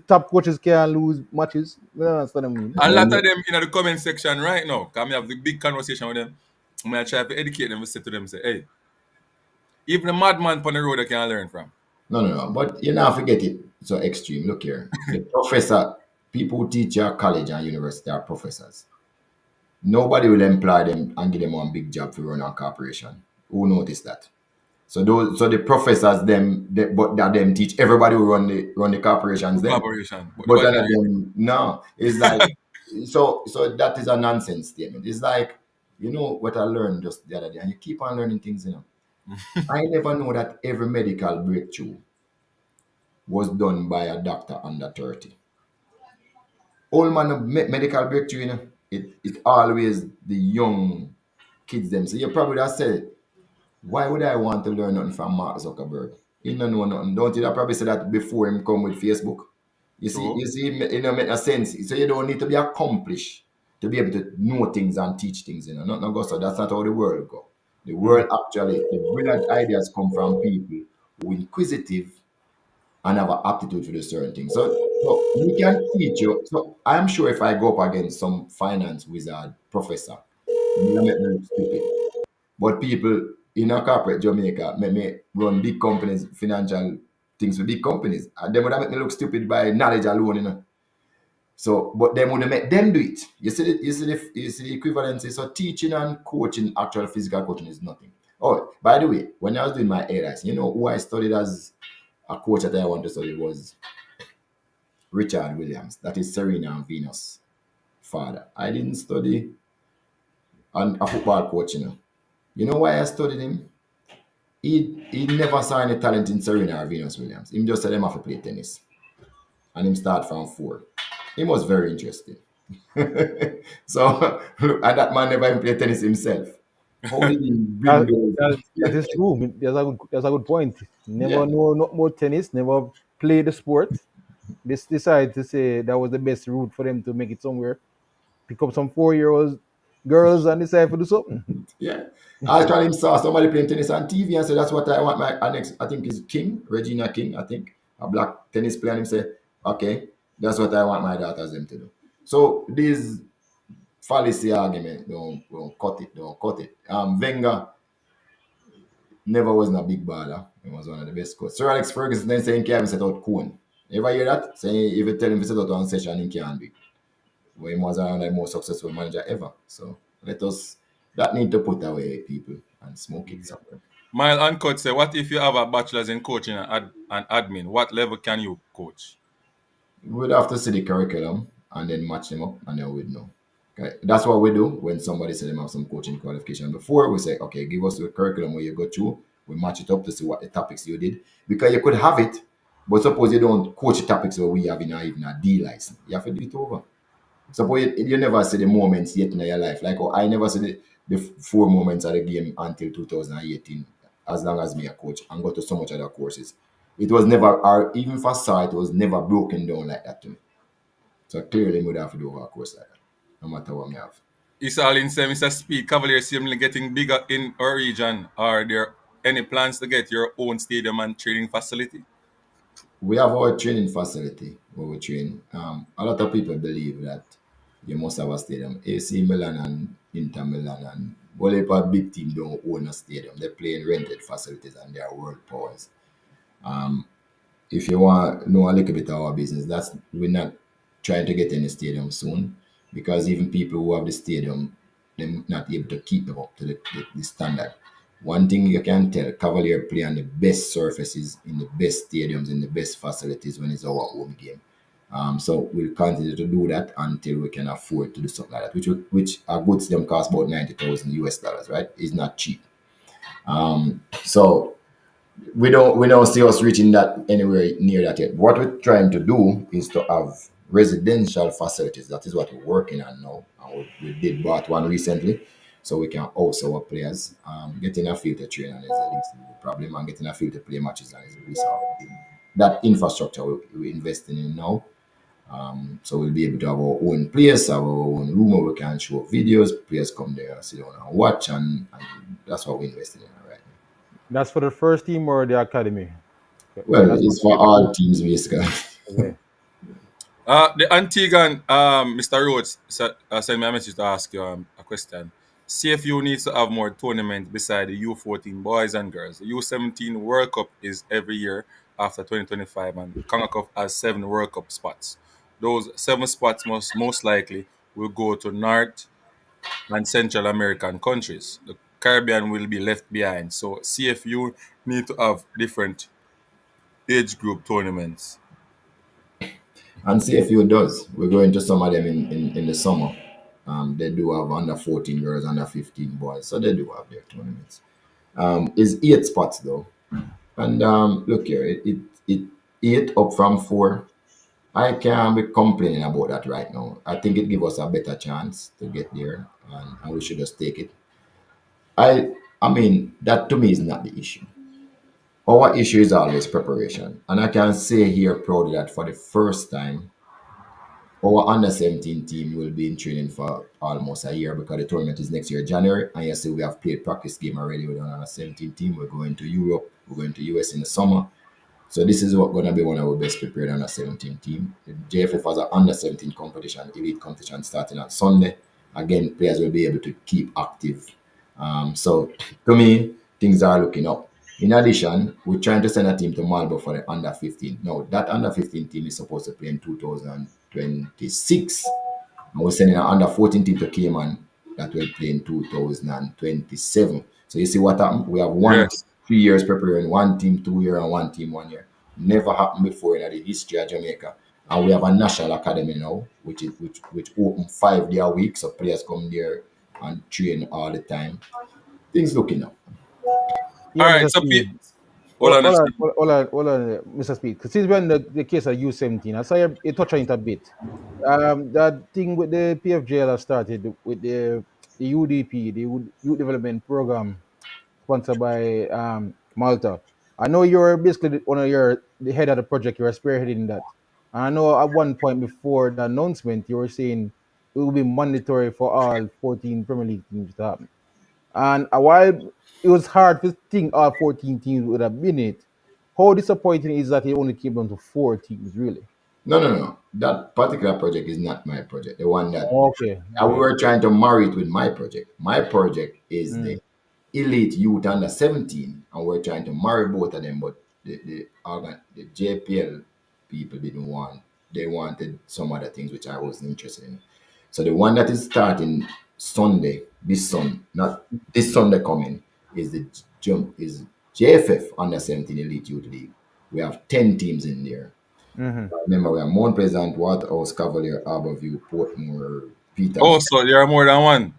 Top coaches can lose matches. That's what I mean. A lot of them in the comment section right now, because I have the big conversation with them. I'm going to try to educate them and say to them, say, hey, even a madman on the road I can learn from. No. But you now forget it so extreme. Look here. The professor, people who teach at college and university are professors. Nobody will employ them and give them one big job to run a corporation. Who noticed that? So the professors but that them teach everybody who run the corporations them. Collaboration. But But nobody none of can them no. It's like so that is a nonsense statement. It's like what I learned just the other day, and you keep on learning things. I never know that every medical breakthrough was done by a doctor under 30. Old man of medical breakthrough, it always the young kids them. So you probably have said, why would I want to learn nothing from Mark Zuckerberg? He don't know nothing. Don't you? I probably said that before him come with Facebook. So, It don't make no sense. So you don't need to be accomplished to be able to know things and teach things. Not go so. That's not how the world go. The world actually, the brilliant ideas come from people who are inquisitive and have an aptitude for the certain things. So we can teach you. So I'm sure if I go up against some finance wizard professor, you make me look stupid. But people in a corporate Jamaica make me run big companies, financial things for big companies. And them would have make me look stupid by knowledge alone. So, but them would make them do it. You see the equivalency. So teaching and coaching, actual physical coaching is nothing. Oh, by the way, when I was doing my ARIS, who I studied as a coach that I want to study was Richard Williams. That is Serena and Venus' father. I didn't study on a football coach. You know why I studied him? He never saw any talent in Serena or Venus Williams. He just said them have to play tennis. And him start from 4. He was very interesting. So look, and that man never even played tennis himself. How did he bring those? That is true. That's a good point. Yeah. Never know not about tennis. Never play the sport. They decide to say that was the best route for them to make it somewhere. Pick up some 4 year olds, girls, and decide to do something. Yeah. I actually saw somebody playing tennis on TV and said, that's what I want my next, I think is King, Regina King, I think, a black tennis player. And him say, okay, that's what I want my daughters them to do. So this fallacy argument, don't cut it, don't cut it. Wenger never wasn't a big baller. He was one of the best coaches. Sir Alex Ferguson then saying he can't set out Cone. You ever hear that? Saying if you tell him to set out one session, he can't do it. Well, he was one of the most successful manager ever. So let us that need to put away people and smoke it somewhere. Mile Uncut say, what if you have a bachelor's in coaching and admin? What level can you coach? We'd have to see the curriculum and then match them up and then we'd know. Okay. That's what we do when somebody says they have some coaching qualification. Before we say, okay, give us the curriculum where you go through, we match it up to see what the topics you did. Because you could have it, but suppose you don't coach the topics where we have in even a D license. You have to do it over. Suppose you never see the moments yet in your life. Like oh, I never see the four moments of the game until 2018, as long as me a coach and go to so much other courses. It was never, or even for SAR, it was never broken down like that to me. So clearly, we would have to do a course like that, no matter what we have. It's all in say, Mr. Speed, Cavalier seemingly getting bigger in our region. Are there any plans to get your own stadium and training facility? We have our training facility where we train. A lot of people believe that you must have a stadium. AC Milan and Inter Milan and well, if a big team don't own a stadium, they play in rented facilities and they are world powers. If you want to know a little bit of our business, that's we're not trying to get any stadium soon because even people who have the stadium, they're not able to keep them up to the standard. One thing you can tell, Cavalier play on the best surfaces, in the best stadiums, in the best facilities when it's our home game. So we'll continue to do that until we can afford to do something like that, which a good stadium costs about 90,000 US dollars, right? It's not cheap. So we don't see us reaching that anywhere near that yet. What we're trying to do is to have residential facilities. That is what we're working on now. And we did bought one recently, so we can house our players. Getting a field to train on is the least of the problem, and getting a field to play matches on is the least of the that infrastructure we're investing in now. So we'll be able to have our own place, have our own room where we can show videos. Players come there and sit down and watch, and that's what we're investing in right now. That's for the first team or the academy. Well, That's it's for all teams basically. okay. The Antiguan, Mr. Rhodes, sent me a message to ask you a question. CFU needs to have more tournament beside the U14 boys and girls. The U17 World Cup is every year after 2025, and CONCACAF has 7 World Cup spots. Those 7 spots most likely will go to North and Central American countries. The Caribbean will be left behind. So CFU need to have different age group tournaments. And CFU does. We're going to some of them in the summer. They do have under 14 girls, under 15 boys. So they do have their tournaments. It's 8 spots though. And look here, it 8 up from 4. I can't be complaining about that right now. I think it gives us a better chance to get there, and we should just take it. I mean, that to me is not the issue. Our issue is always preparation. And I can say here proudly that for the first time, our under 17 team will be in training for almost a year because the tournament is next year, January. And you see, we have played practice game already with our under 17 team. We're going to Europe, we're going to US in the summer. So this is what going to be one of our best prepared under 17 team. The JFF has an under 17 competition, elite competition starting on Sunday. Again, players will be able to keep active. So to me, things are looking up. In addition, we're trying to send a team to Marlborough for the under 15. Now, that under 15 team is supposed to play in 2026. And we're sending an under 14 team to Cayman that will play in 2027. So you see what happened? We have one Yes. 3 years preparing, one team 2 years and one team 1 year. Never happened before in the history of Jamaica. And we have a national academy now, which open 5 day a week, so players come there and train all the time. Things looking up. All Yeah, right, Mr. so Speed. hold on. Mr. Speed. Because since when the case of U17, I saw you touch on it a bit. That thing with the PFJL has started with the UDP, the Youth Development Program, sponsored by Malta. I know you're basically the head of the project. You're spearheading that. And I know at one point before the announcement, you were saying it will be mandatory for all 14 Premier League teams to happen. And a while it was hard to think all 14 teams would have been it. How disappointing is that it only came down to 4 teams, really? No. That particular project is not my project. The one that Okay, we okay. were trying to marry it with my project. My project is the Mm. elite youth under 17, and we're trying to marry both of them. But the JPL people didn't want. They wanted some other things which I wasn't interested in. So the one that is starting Sunday, not this Sunday coming, is the jump is JFF under 17 Elite Youth League. We have 10 teams in there. Hmm. Remember, we have Mount Pleasant, Waterhouse, Cavalier, Arborview, Portmore, Oh, Peters. so there are more than one.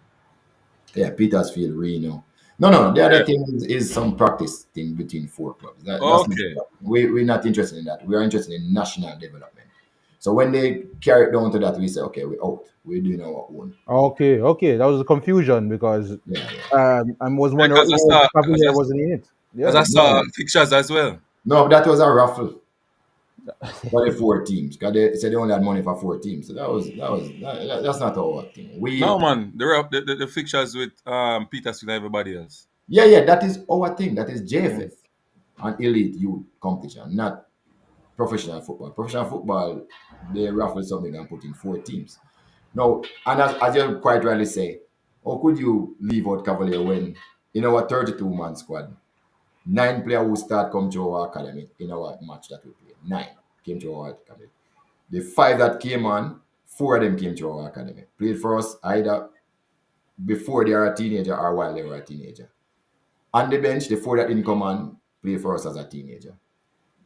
Yeah, Petersfield, Reno. No. The Yeah. other thing is some practice thing between 4 clubs. That's not, Okay. we're not interested in that. We are interested in national development. So when they carry it down to that, we say, okay, we're out. We're doing our own. Okay. That was a confusion because Yeah. I was wondering Because why Cavalier wasn't in it. as Yeah. I saw No, fixtures as well. no, that was a raffle for the 4 teams. Because they said they only had money for 4 teams. So that's not our thing. No man, the fixtures with Peterson and everybody else. Yeah, that is our thing. That is Mm. JFF, an elite youth competition, not professional football. Professional football, they raffle something and put in 4 teams. No, and as you quite rightly say, how could you leave out Cavalier when in our 32-man squad, 9 players who start come to our academy in our match that we played. 9 came to our academy. The 5 that came on, 4 of them came to our academy. Played for us either before they are a teenager or while they were a teenager. On the bench, the 4 that didn't come on played for us as a teenager.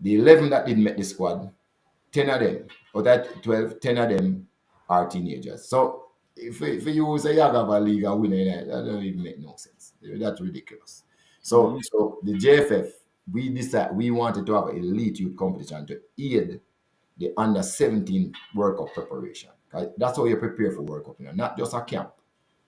The 11 that didn't make the squad, 10 of them, or that 12, 10 of them are teenagers. So if you say you have a league and win it, that doesn't even make no sense. That's ridiculous. So Mhm. so the JFF, we decided we wanted to have an elite youth competition to aid the under 17 World Cup preparation. That's how you prepare for World Cup, not just a camp.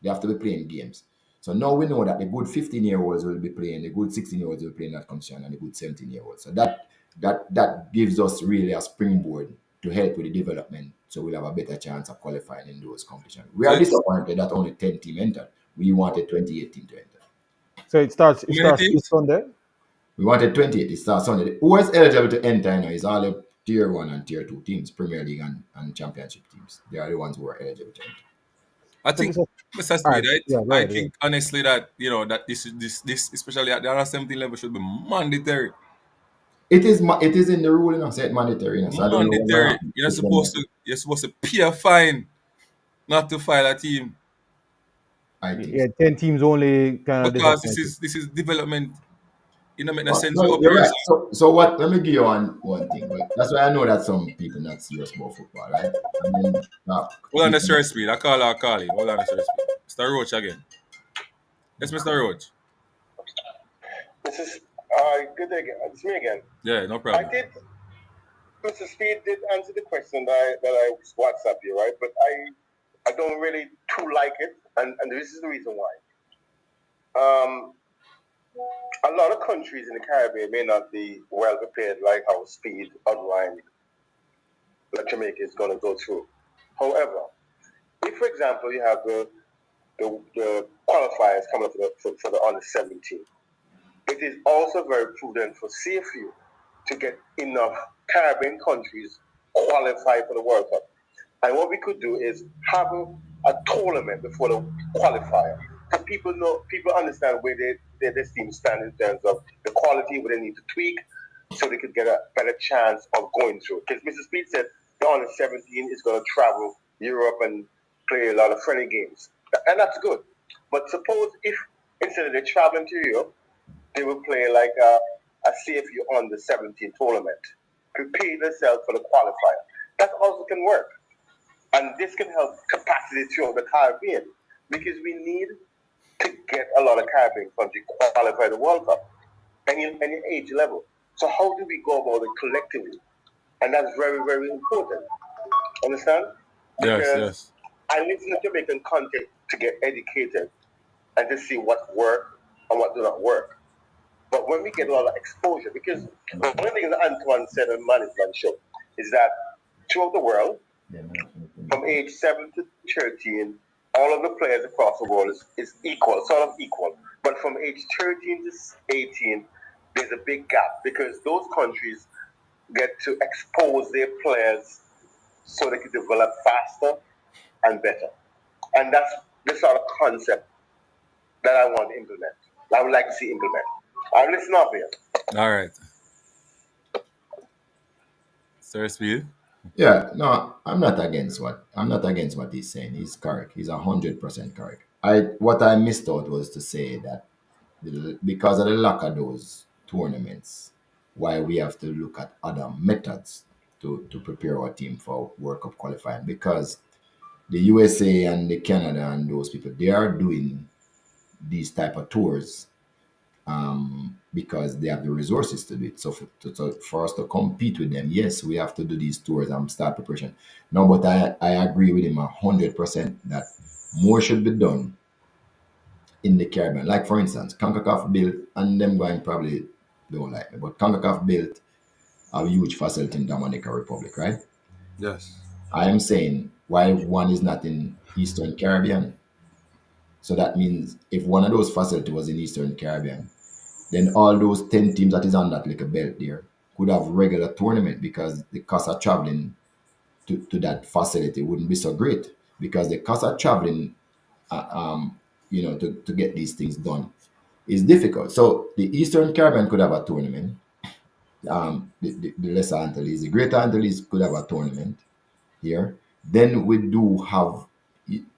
They have to be playing games. So now we know that the good 15-year-olds will be playing, the good 16-year-olds will be playing that competition, and the good 17-year-olds. So that gives us really a springboard to help with the development. So we'll have a better chance of qualifying in those competitions. We So are it's disappointed that only 10 teams entered. We wanted 28 teams to enter. So it starts how many this teams? Sunday. We wanted 28. It starts Sunday. Who is eligible to enter is all the tier 1 and tier 2 teams, Premier League and Championship teams. They are the ones who are eligible to enter. I So think Mr. Mr. All Speed, right, yeah, go I ahead. think honestly that that this especially at the under 17 level should be mandatory. It is in the rule, say it mandatory, so I don't know what's gonna Mandatory. happen if them not. You're supposed to pay a fine not to file a team. I think Yeah, so. 10 teams only kind of Because disappointed. this is development. It don't make no Well, sense no, up you're here. right. So what? Let me give you one thing. Right? That's why I know that some people not serious about football, right? And then Hold on the Sir Speed. I call him. Hold on the Sir Speed. Mr. Roach again. Yes, Mr. Roach. This is good day again. It's me again. Yeah, no I problem. did. Mr. Speed did answer the question that I WhatsApp you, right? But I don't really too like it, and this is the reason why. A lot of countries in the Caribbean may not be well prepared, like how Speed outlined that Jamaica is going to go through. However, if, for example, you have the qualifiers coming up for the under 17, it is also very prudent for CFU to get enough Caribbean countries qualified for the World Cup. And what we could do is have a tournament before the qualifier, so people understand where their team stand in terms of the quality, where they need to tweak, so they could get a better chance of going through. Because Mr. Speed said the under 17 is going to travel Europe and play a lot of friendly games, and that's good. But suppose if instead of they traveling to Europe, they will play like a CFU under 17 tournament, prepare themselves for the qualifier. That also can work. And this can help capacity throughout the Caribbean, because we need to get a lot of Caribbean countries qualify the World Cup, any age level. So how do we go about it collectively? And that's very, very important. Understand? Yes, Because yes. I live in the Jamaican context to get educated and to see what works and what do not work. But when we get a lot of exposure, because one of the things that Antoine said on Management Show is that throughout the world, from age 7 to 13, all of the players across the world is equal, sort of equal. But from age 13 to 18, there's a big gap because those countries get to expose their players so they can develop faster and better. And that's the sort of concept that I want to implement. I would like to see implement. I'll listen up here. All right. Sir Speed. Yeah, no, I'm not against what he's saying. He's correct. He's 100% correct. What I missed out was to say that because of the lack of those tournaments, why we have to look at other methods to prepare our team for World Cup qualifying. Because the USA and the Canada and those people, they are doing these type of tours because they have the resources to do it. So for us to compete with them, yes, we have to do these tours and start preparation. No, but I agree with him 100% that more should be done in the Caribbean. Like for instance, CONCACAF built, and them going probably don't like me, but CONCACAF built a huge facility in Dominican Republic, right? Yes. I am saying why one is not in Eastern Caribbean. So that means if one of those facilities was in Eastern Caribbean, then all those 10 teams that is on that little belt there could have regular tournament because the cost of traveling to that facility wouldn't be so great because the cost of traveling, to get these things done is difficult. So the Eastern Caribbean could have a tournament. The Lesser Antilles, the Greater Antilles could have a tournament here. Then we do have.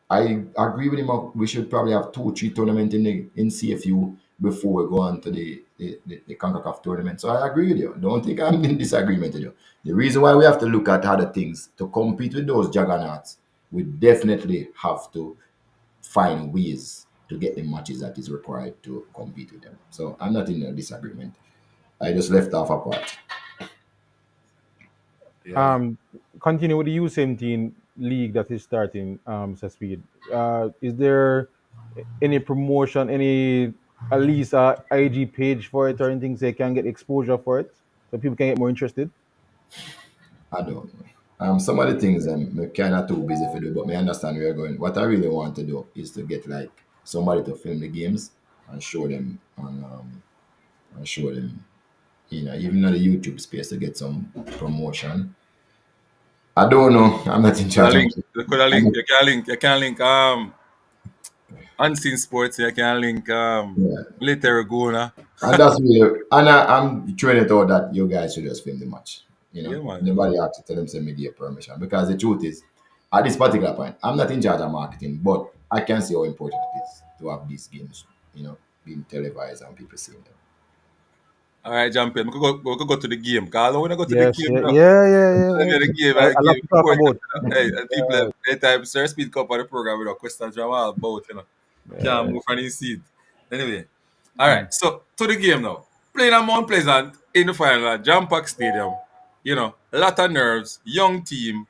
I agree with him. We should probably have 2, 3 tournaments in CFU before we go on to the CONCACAF tournament. So I agree with you. Don't think I'm in disagreement with you. The reason why we have to look at other things to compete with those juggernauts, we definitely have to find ways to get the matches that is required to compete with them. So I'm not in a disagreement. I just left off a part. Yeah. Continue with the U17 league that is starting, Mr. Speed. Is there any promotion, any at least a IG page for it or anything so they can get exposure for it so people can get more interested? I don't know. Some of the things I'm kind of too busy for do, but I understand where you're going. What I really want to do is to get like somebody to film the games and show them and show them, even on the YouTube space to get some promotion. I don't know. I'm not in A charge. link. You could have I'm link. not- You can link unseen sports. You can link yeah. military Guna. And that's where, and I'm throwing it out that you guys should just film the match. Yeah, man. Nobody has to tell them send me give permission because the truth is, at this particular point, I'm not in charge of marketing, but I can see how important it is to have these games, being televised and people seeing them. All right, jump in. We could go to the game. Cause I don't want to go to the Yes, game yeah, now. yeah, yeah, yeah. Let me the game. I I love give to talk important. about. Hey, and people have anytime Sir Speed Cup on the program with a question from all about. Can't move from his seat. Anyway. All right. So to the game now. Playing at Mount Pleasant in the final at Jam Park Stadium. A lot of nerves, young team,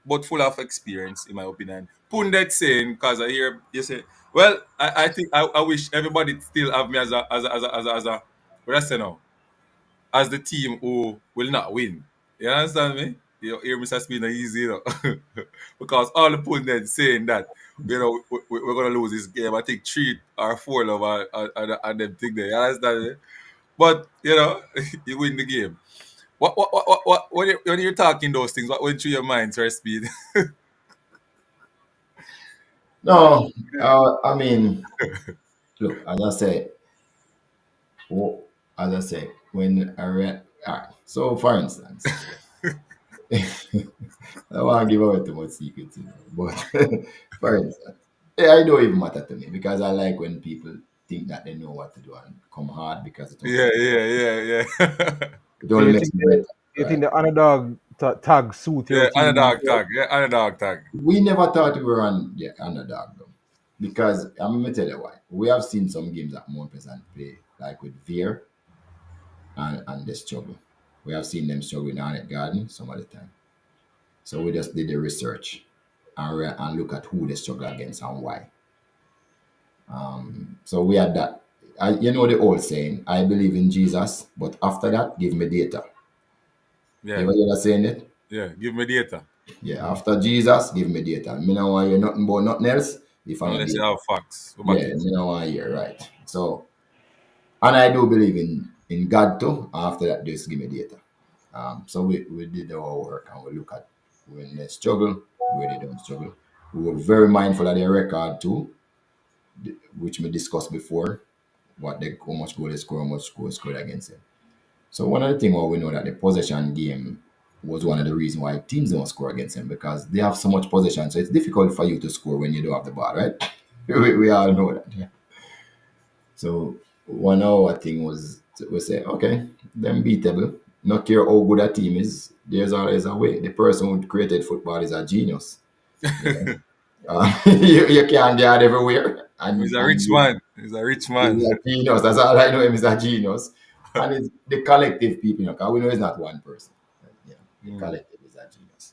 but full of experience, in my opinion. Pundit saying, because I hear you say, well, I think I wish everybody still have me as a what I say now, as the team who will not win. You understand me? You hear Mr. Speed easy, because all the pundits saying that, we're gonna lose this game. I think 3 or 4 of our them think there. You understand me? But you win the game. What when you're talking those things, what went through your mind, Sir Speed? No, I mean, look, oh, as I say, when I read, so for instance, I don't want to give away too much secrets, but for instance, it don't even matter to me because I like when people think that they know what to do and come hard because Yeah. it So only you makes think me better. you think Right? the underdog tag suit your Yeah, team? underdog tag. Yeah, underdog tag. We never thought we were on the underdog though, because I'm gonna tell you why. We have seen some games that Mount Pleasant play, like with Veer and they struggle. We have seen them struggle in Arnett Garden some of the time. So we just did the research and look at who they struggle against and why. So we had that. you know the old saying, I believe in Jesus, but after that, give me data. You Yeah, ever hear that saying it? yeah. Give me data. Yeah, after Jesus, give me data. Me no want hear nothing about nothing else if I not Unless you data. have facts. Go back Yeah, it. me no want hear, right. So, and I do believe in God too. After that, just give me data. So we did our work and we look at when they struggle, where they don't struggle. We were very mindful of their record too, which we discussed before, how much goal they score, how much goal scored against them. So one of the things why we know that the possession game was one of the reasons why teams don't score against them because they have so much possession. So it's difficult for you to score when you don't have the ball, right? We all know that. Yeah. So one hour thing was we say, okay, them beatable. Not care how good a team is, there's always a way. The person who created football is a genius. You know? You can't get everywhere. He's a And rich man. He's a rich man. he's a genius. That's all I know him is a genius. And it's the collective people, you know, because we know it's not one person. Yeah, the collective is a genius.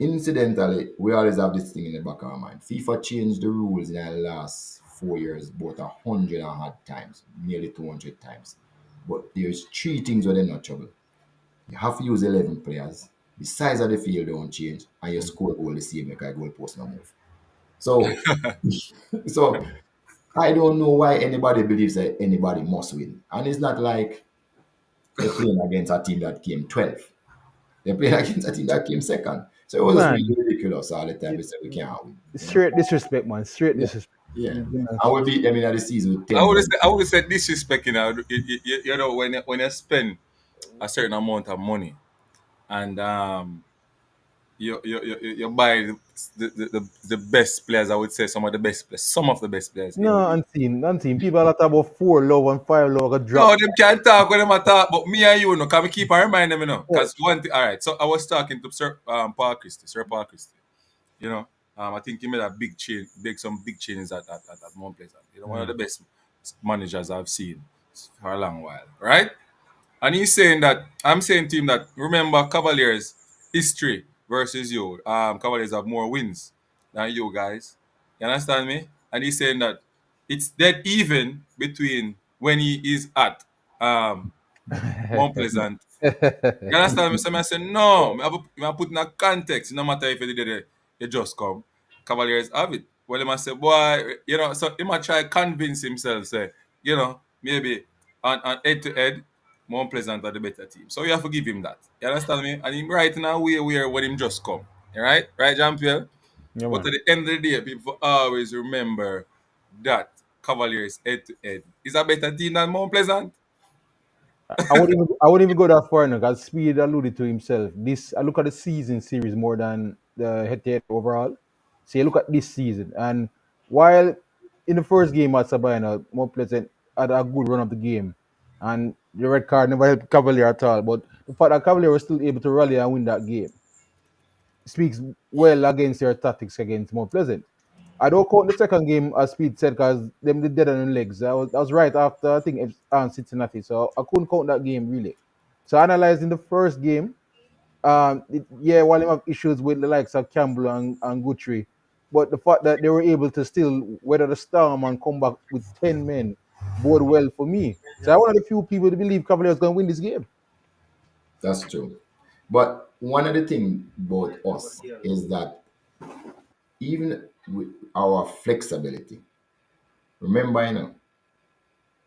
Incidentally, we always have this thing in the back of our mind. FIFA changed the rules in the last 4 years about 100 times, nearly 200 times. But there's three things where they're not trouble. You have to use 11 players. The size of the field don't change, and you score goal the same like a goal post no move. So, so I don't know why anybody believes that anybody must win. And it's not like they're playing against a team that came 12th. They're playing against a team that came second. So it was just Man, really ridiculous all the time. We said we can't win. You know? straight disrespect, man. Straight Yeah. disrespect. Yeah. You know, I will beat them in the season with I 10 would have men. said, I would have said disrespect. You know when you spend a certain amount of money and you buy the best players. I would say some of the best players, some of the best players in the no, league. unseen. People that talk about 4 low and 5 low got No, dropped. them can't talk when them a talk, but me and you know, can we keep on reminding them, you know? Yeah. Because one thing, all right. So I was talking to Sir Paul Christie. You know, I think he made a big change, some big changes at Mount Pleasant. You know, one of the best managers I've seen for a long while, right? And he's saying that I'm saying to him that remember Cavaliers history versus you. Cavaliers have more wins than you guys. You understand me? And he's saying that it's dead even between when he is at um Mount Pleasant. You understand me? So I say no. I put in a context. No matter if you did it, you just come. Cavaliers have it. Well, he must say, boy, you know. So he might try convince himself, say, you know, maybe on head to head, Mount Pleasant are the better team. So you have to give him that. You understand me? And him right in a way where when him just come. All right, right, Jean Pierre. Yeah, But man. at the end of the day, people always remember that Cavaliers head to head is a better team than Mount Pleasant. I wouldn't even go that far now because Speed alluded to himself. This I look at the season series more than the head-to-head overall. So you look at this season, and while in the first game at Sabina, more pleasant had a good run of the game, and the red card never helped Cavalier at all. But the fact that Cavalier was still able to rally and win that game speaks well against their tactics against more pleasant. I don't count the second game as Speed said because them did dead on the legs. I was right after I think Cincinnati, so I couldn't count that game really. So analyzing the first game, yeah, while they have issues with the likes of Campbell and Guthrie, but the fact that they were able to still weather the storm and come back with 10 men bode well for me. So I'm one of the few people to believe Cavaliers going to win this game. That's true. But one of the things about us is that even with our flexibility, remember, you know,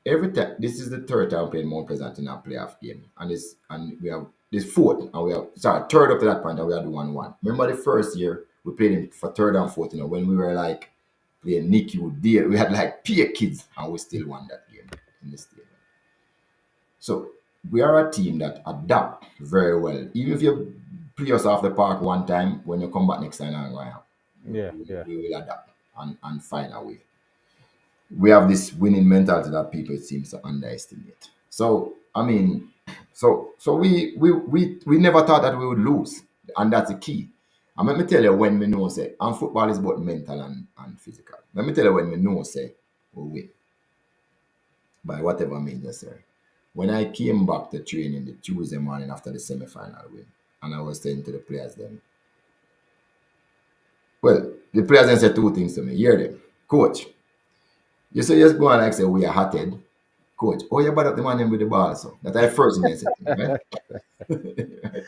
every time this is the third time playing Mount Pleasant in a playoff game, and we have this fourth, and we have sorry third up to that point, and we had 1-1. Remember the first year we played him for third and fourth, you know, when we were like playing Nicky with Dale, we had like peer kids, and we still won that game in the stadium. So we are a team that adapt very well. Even if you play us off the park one time, when you come back next time, I'm going Yeah, yeah. we will adapt and find a way. We have this winning mentality that people seem to underestimate. So I mean, so we never thought that we would lose, and that's the key. And let me tell you when we know say, and football is both mental and physical. Let me tell you when we know say we win by whatever means necessary. When I came back to training the Tuesday morning after the semi-final win, and I was saying to the players then, well, the players then said two things to me. Hear them, coach. You say just go and like say we are hotted, coach. Oh, you bad up the man with the ball, so that's the first thing I said to him, right?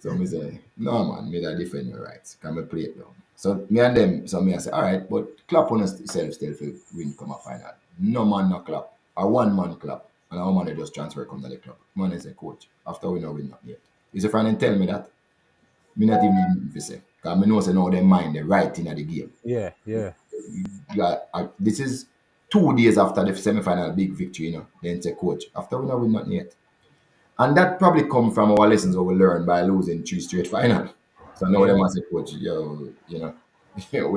So me say, no man, me that defend your rights. Can me play it down. So me and them, so me I say, all right, but clap on yourself still for win come a final. No man no clap. A one man clap. And our man they just transfer come to the club. Man is a coach. After we know win not yet. Is a friend and tell me that. Me not even if you say. Because me know say now they mind the right thing of the game. Yeah, yeah. This is 2 days after the semi-final big victory, Then say coach. After we know win not yet. And that probably come from our lessons that we learned by losing 3 straight final. So now them as a coach, we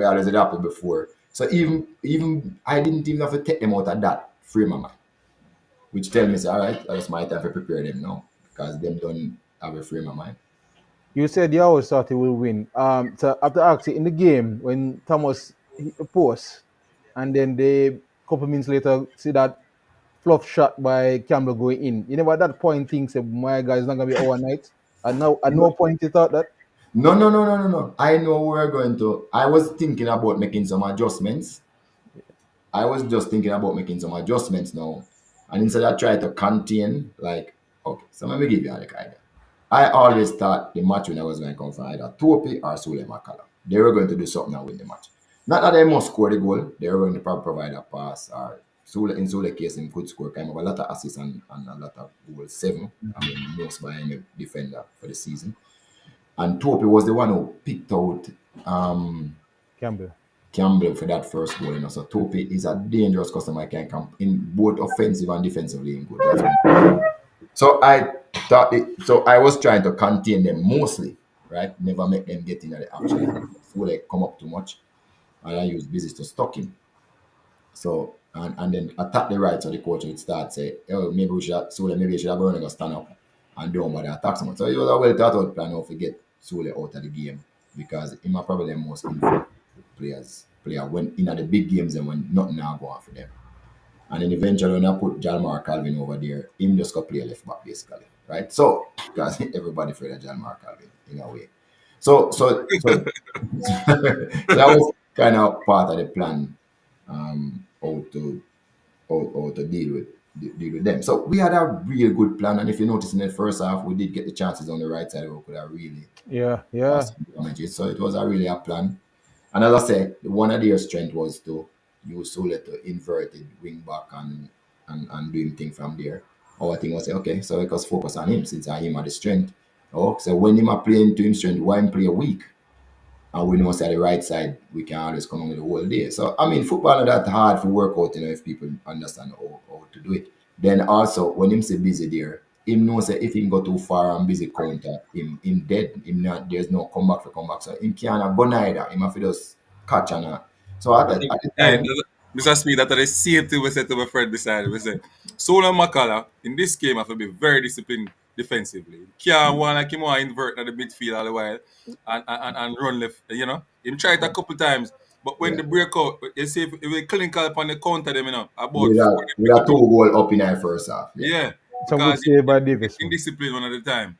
always had happened before. So even I didn't even have to take them out of that frame of mind. Which tell me, say, all right, that's my time to prepare them now. Because them don't have a frame of mind. You said you always thought he will win. So after actually in the game when Thomas hit the post, and then they couple minutes later see that fluff shot by Campbell going in. You never at that point think, say, my guy is not gonna be overnight. And now at no point you thought that. No. I know we're going to. I was thinking about making some adjustments. I was just thinking about making some adjustments now. And instead I try to contain, like, okay, so let me give you an idea. I always thought the match when I was going to come from either Topi or Sule Makala. They were going to do something and win the match. Not that they must score the goal, they were going to probably provide a pass or in Sule case him could score kind of a lot of assists and a lot of goals, 7. I mean most by any defender for the season. And Topi was the one who picked out Campbell for that first goal. So Topi is a dangerous customer can come in both offensive and defensively in good. So I was trying to contain them mostly, right? Never make them get into the action. So they come up too much. And I use business to stop him. So and then attack the right, so the coach would start say, oh, maybe we should have gone and stand up and don't bother attack someone. So it was a well thought out plan to get Sule out of the game because he might probably the most influential player when in the big games and when nothing now go on for them. And then eventually when I put Jalmar Calvin over there, him just go play left back basically. Right? So because everybody afraid of Jalmar Calvin in a way. So that was kind of part of the plan how to deal with them. So we had a real good plan, and if you notice in the first half, we did get the chances on the right side where we could have really damages. So it was a really a plan. And as I said, one of their strength was to use Sule to inverted wing back and doing things from there. Our thing was okay, so let us focus on him since him had the strength. Oh, so when him are playing to him strength, why him play weak? And we know say the right side we can always come on with the whole day. So I mean football not that hard for work out, if people understand how to do it. Then also when him say busy there, him knows that if him go too far and busy counter, him dead, him not there's no comeback for comeback. So him can't go neither. Him have to just catch so at the time, Mr. Speed, that the same thing we said to my friend beside. We said, Sola Makala, in this game, have to be very disciplined defensively. Can't want like him want to invert at the midfield all the while and run left. Him tried it a couple times, but when the break out, you see, if we clinical upon the counter them, about with a 2 goal up in the first half. Yeah, Some good because save by Davis. indiscipline one at a time.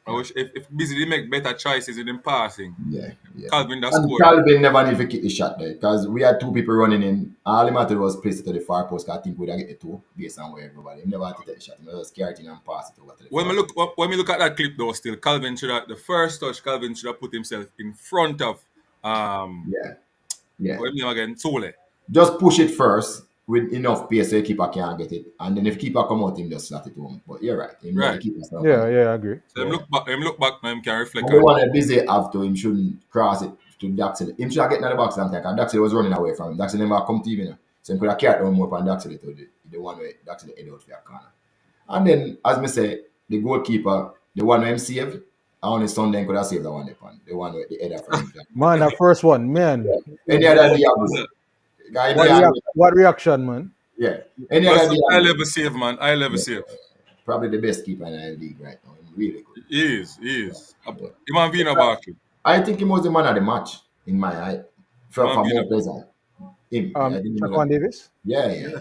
I wish if busy they make better choices in passing. Yeah. Calvin that And scored. Calvin never need to kick the shot there because we had 2 people running in. All he had to do was place it to the far post. I think we'd get the 2 based on where everybody. He never had to take the shot. He just carry it in and pass it over to the When we look at that clip though, still Calvin should have the first touch. Calvin should have put himself in front of What name again? Sole. Just push it first with enough pace so the keeper can't get it, and then if keeper come out, him just slot it home. But you're right. Right. Yeah, I agree. So him look back now, him can reflect But the one that busy after him shouldn't cross it to Daxel. Him should have get in the box sometime because Daxel was running away from him. Daxel never come to him, So him could have carried on more on Daxel to the one where Daxel head out for a corner. And then, as me say, the goalkeeper, the one where him saved, only Sunday could have saved the one upon. The one with the header from him. Man, that first one, man. Any other day, What reaction, man? Yeah. Any other day, I level save, man. I level save. Probably the best keeper in the league right now. Really good. He is. Iman Vina Barkley. I think he was the man of the match in my eye. From more pleasant. Him. Shaquan Davis? Yeah.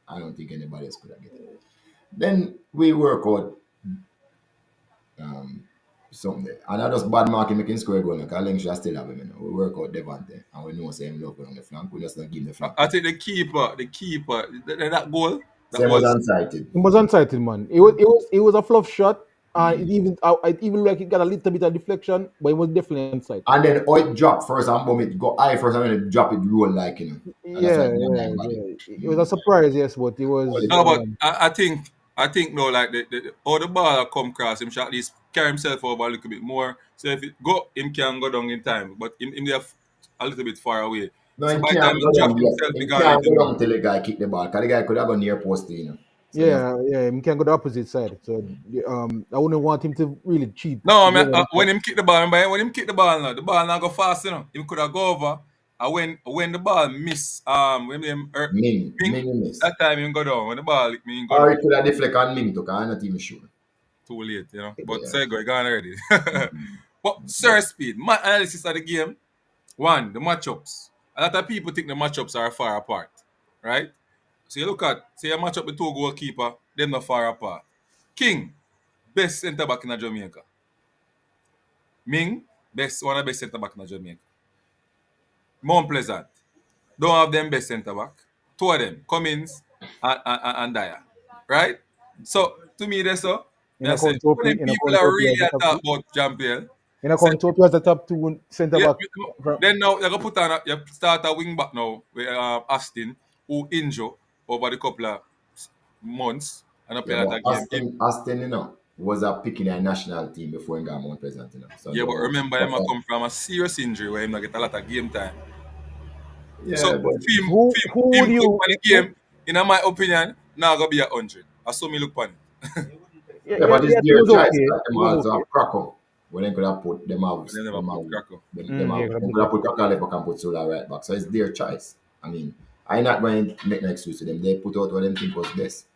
I don't think anybody else could have get it. Then we work out something there. And I just bad marking making square goal because Lynch still have him. You know. We work out Devante and we know say him love on the flank. We just not give him the flank. I think the keeper, that goal, that Same was was unsighted. It was unsighted, man. It was a fluff shot. It even like it got a little bit of deflection, but it was definitely unsighted. And then it dropped first and boom, it go high first and then it drop it roll like, you know. And that's Yeah, like yeah, nine body. yeah. It was a surprise, yes, but it was. no, but I think no, like how the ball come across him, should at least carry himself over a little bit more. So if it go, him can go down in time, but him there a little bit far away. No, So he by the time can't he go drop down yet. himself, He he can't already go know. down till the guy kick the ball. Because the guy could have gone near post, you know. So Yeah, he can go the opposite side. So I wouldn't want him to really cheat. No, I to go mean, over the when top. him kick the ball, remember, when him kick the ball now go fast, you know. Him could have go over. And when the ball miss, when him hurt, Ming miss. that time him go down. When the ball hit me, him go Or down. it could have deflect on Ming too, because I'm not even sure. Too late, you know. But Yeah. say go, gone already. But Sir Speed, my analysis of the game. One, the matchups. A lot of people think the matchups are far apart, right? So you look at, say you match up the two goalkeeper, them not far apart. King, best centre back in Jamaica. Ming, one of the best centre back in Jamaica. Mount Pleasant, don't have them best centre back. Two of them, Cummins and Dyer, right? So to me, that's so. In I a say, when them people are Countopia really as the at top talk two. about Jean-Pierre, In a say, Countopia as the top two centre yeah, back. then now you go put on you start a wing back now with Austin, who injured over the couple of months and play Yeah, a lot but of game. Aston, you know, was a picking a national team before he got Mount Pleasant, you know. So Yeah, but don't remember him but, come from a serious injury where him not get a lot of game time. So yeah, but Who team would put you? on the game, in my opinion, now gonna be 100. I saw me look on it. yeah, but it's Yeah, he their was choice. okay. Like them He was also okay. have Krakow. When they could have put But they never put Krakow. Yeah, them could have put Krakow left back and put Sola right back. So it's their choice. I mean, I'm not going to make an excuse to them. They put out what them think was best.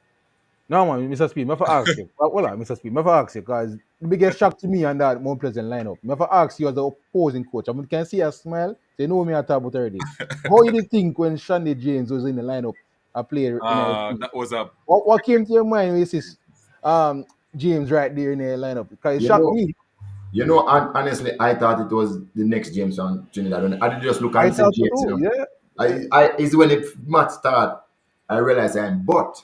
No, man, Mr. Speed, I have to ask you. Well, Mr. Speed, I have to ask you because the biggest shock to me and that Mount Pleasant lineup. I have to ask you as the opposing coach. I mean, can see a smile. They know me at talk about already. How you did think when Shandy James was in the lineup, a player in our team? That was a What came to your mind when you see James right there in the lineup? Because it You shocked know, me. honestly, I thought it was the next James on Trinidad. I did just look I and say thought so James, you too. know. Yeah. It's when it match start, I realized but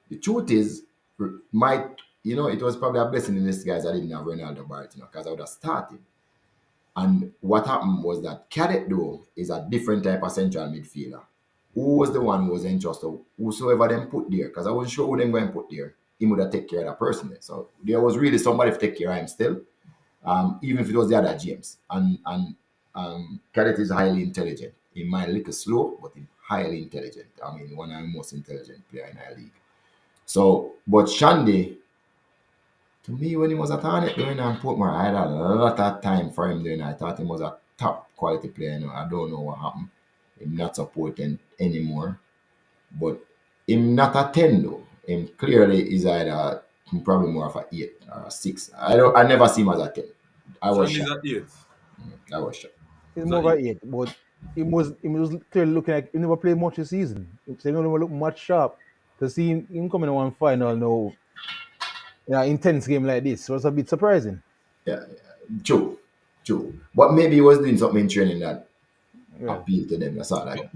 the truth is, might it was probably a blessing in disguise I didn't have Ronaldo Barrett, because I would have started. And what happened was that Cadet though is a different type of central midfielder. Who was the one who was entrusted? Whosoever them put there, because I wasn't sure who them going to put there. He would have take care of that person. So there was really somebody to take care of him still. Even if it was the other James. And Cadet is highly intelligent. He might look slow, but he's highly intelligent. I mean, one of the most intelligent player in our league. So, but Shandy, to me, when he was at Arnett doing and Portmore, I had a lot of time for him doing. I thought he was a top quality player. I don't know what happened. Him not supporting anymore. But him not a 10 though. Him clearly is either probably more of a 8 or a 6. I never see him as a 10. I was Shandy's shocked. at 8. I was shocked. He's more of 8, but he was clearly looking like he never played much this season. So he never look much sharp. To see him coming in one final now, intense game like this was a bit surprising. Yeah, true. But maybe he was doing something in training that Yeah. appealed to them. That's all I know.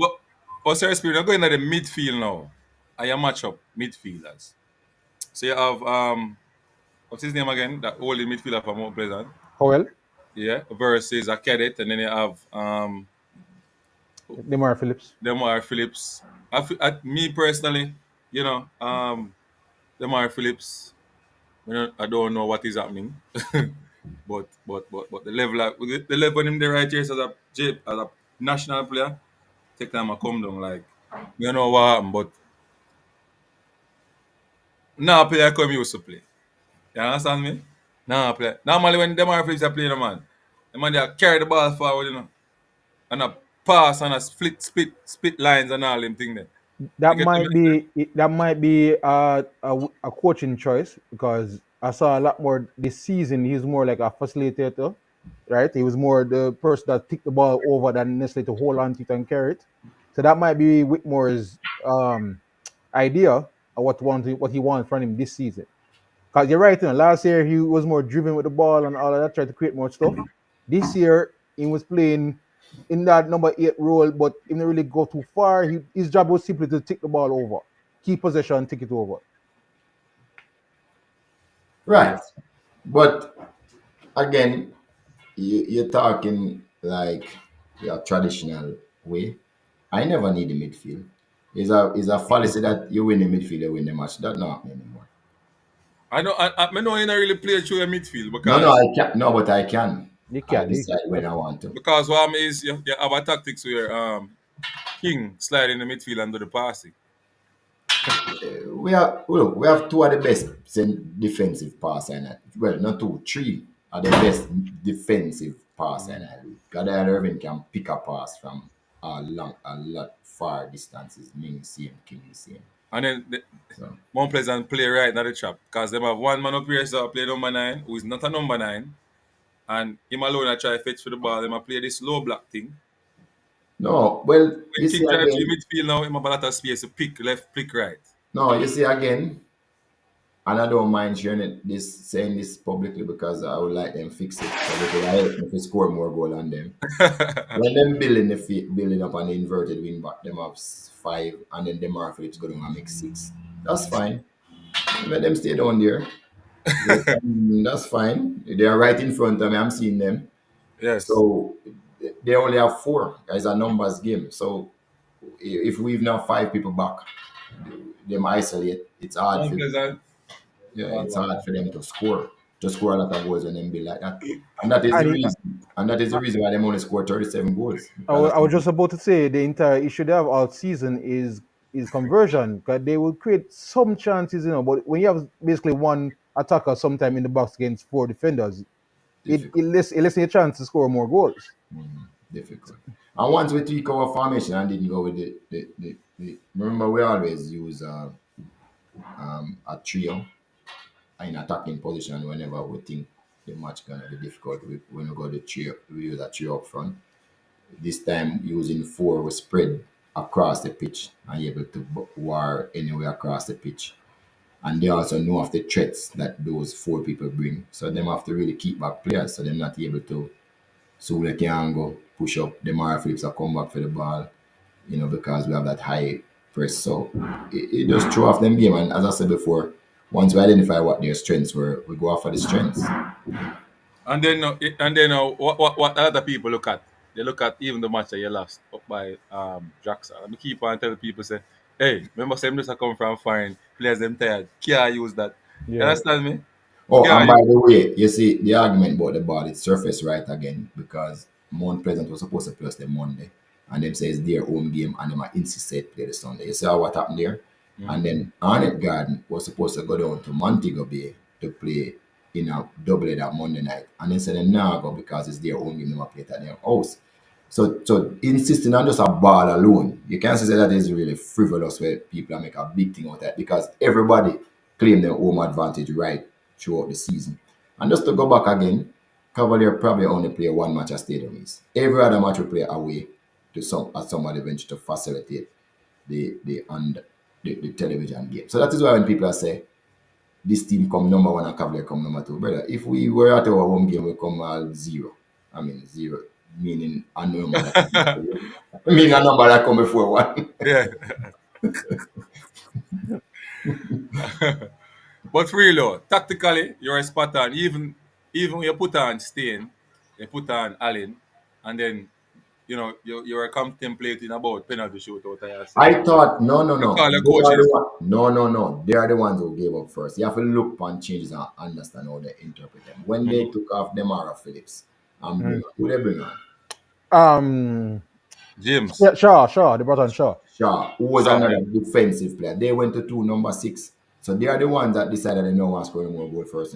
But seriously, we're going to the midfield now. I am match up midfielders. So you have what's his name again? That old midfielder from Mount Pleasant. Howell, Yeah, versus a Cadet, and then you have Demar Phillips. Demar Phillips. Me personally, Demar Phillips. I don't know what is happening, but the level in the right here as a national player, take time I come down like you know what happened, but now player come used to play. You understand me? Now play. Normally when Demar Phillips are playing, the man they carry the ball forward, and a pass and a split lines and all them thing there. You That get might me? be a coaching choice because I saw a lot more this season. He's more like a facilitator, right? He was more the person that kicked the ball over than necessarily to hold on to it and carry it. So that might be Whitmore's idea of what he wants from him this season. Cause you're right, last year he was more driven with the ball and all of that, tried to create more stuff. This year he was playing in that number 8 role, but he didn't really go too far. His job was simply to take the ball over, keep possession, take it over. Right. But again, you're talking like your traditional way. I never need the midfield. It's a fallacy that you win the midfield, you win the match. That's not happening anymore. I know you don't really play through your midfield No, because I can't. No, but I can. You I can, decide when I want to. what I mean is you have a tactics where King slide in the midfield and do the passing. We have two of the best defensive pass and well, not two, three are the best defensive pass and Gadiel Irving can pick a pass from a lot far distances. Ming same, King same. And then So Mount Pleasant play right now the trap because they have one man up here so play number 9 who is not a number 9 and him alone I try to fetch for the ball. Them a play this low block thing. no, well, When you see King try to again. midfield now, him have a lot of space to pick left, pick right. No, you see again. And I don't mind sharing saying this publicly because I would like them fix it. So because I help them to score more goal on them. When them building up an inverted wing back, them have 5, and then Demar Phillips go down and make 6. That's fine. Let them stay down there. That's fine. They are right in front of me. I'm seeing them. Yes. So they only have 4. It's a numbers game. So if we've now 5 people back, them isolate. It's hard. Mount Pleasant. It's hard for them to score a lot of goals when them be like that. And that is the And reason. And that is the reason why they only score 37 goals. I was just about to say the entire issue they have all season is conversion because they will create some chances, but when you have basically one attacker sometime in the box against 4 defenders, it lets you a chance to score more goals. Difficult. And once we tweak our formation and didn't go with the remember we always use a trio in attacking position whenever we think the match gonna be difficult. When we go the trio, we use a trio up front. This time using 4, we spread across the pitch and able to war anywhere across the pitch. And they also know of the threats that those 4 people bring. So them have to really keep back players so they're not able to so they can go push up. The Mara Phillips will come back for the ball, because we have that high press. So it just throw off them game. And as I said before, once we identify what their strengths were, we go after the strengths. And then what other people look at? They look at even the match that you lost up by Jackson. And we keep on telling people say, hey, remember some just come from foreign players them tired. Can't use that. You understand me? Oh, Can't and by use- the way, you see the argument about the ball, it surfaced right again because Mount Pleasant was supposed to play us the Monday. And them say it's their home game and them are insisted play the Sunday. You see how what happened there? And then Arnett Garden was supposed to go down to Montego Bay to play in a double that Monday night. And they said they now go because it's their home game, they play it at their house. So insisting on just a ball alone, you can't say that is really frivolous where people make a big thing out of that because everybody claim their home advantage right throughout the season. And just to go back again, Cavalier probably only play 1 match at Stadium East. Every other match we play away to somebody venture to facilitate the television game. So that is why when people say this team come number 1 and Cavalier come number 2, brother, if we were at our home game, we come all 0. I mean 0, meaning a number that meaning a number that come before 1. Yeah. But for real though, tactically, you're a spot on. Even when you put on Stain, you put on Allen, and then you're contemplating about penalty shootout. I thought no. You call your They are coaches. the no. They are the ones who gave up first. You have to look upon changes and understand how they interpret them. When they took off Demara Phillips and bring on, who they bring on? James. Yeah, Shaw, they brought on Shaw. Shaw, who was another defensive player. They went to 2 number 6. So they are the ones that decided they know want to score more goal first.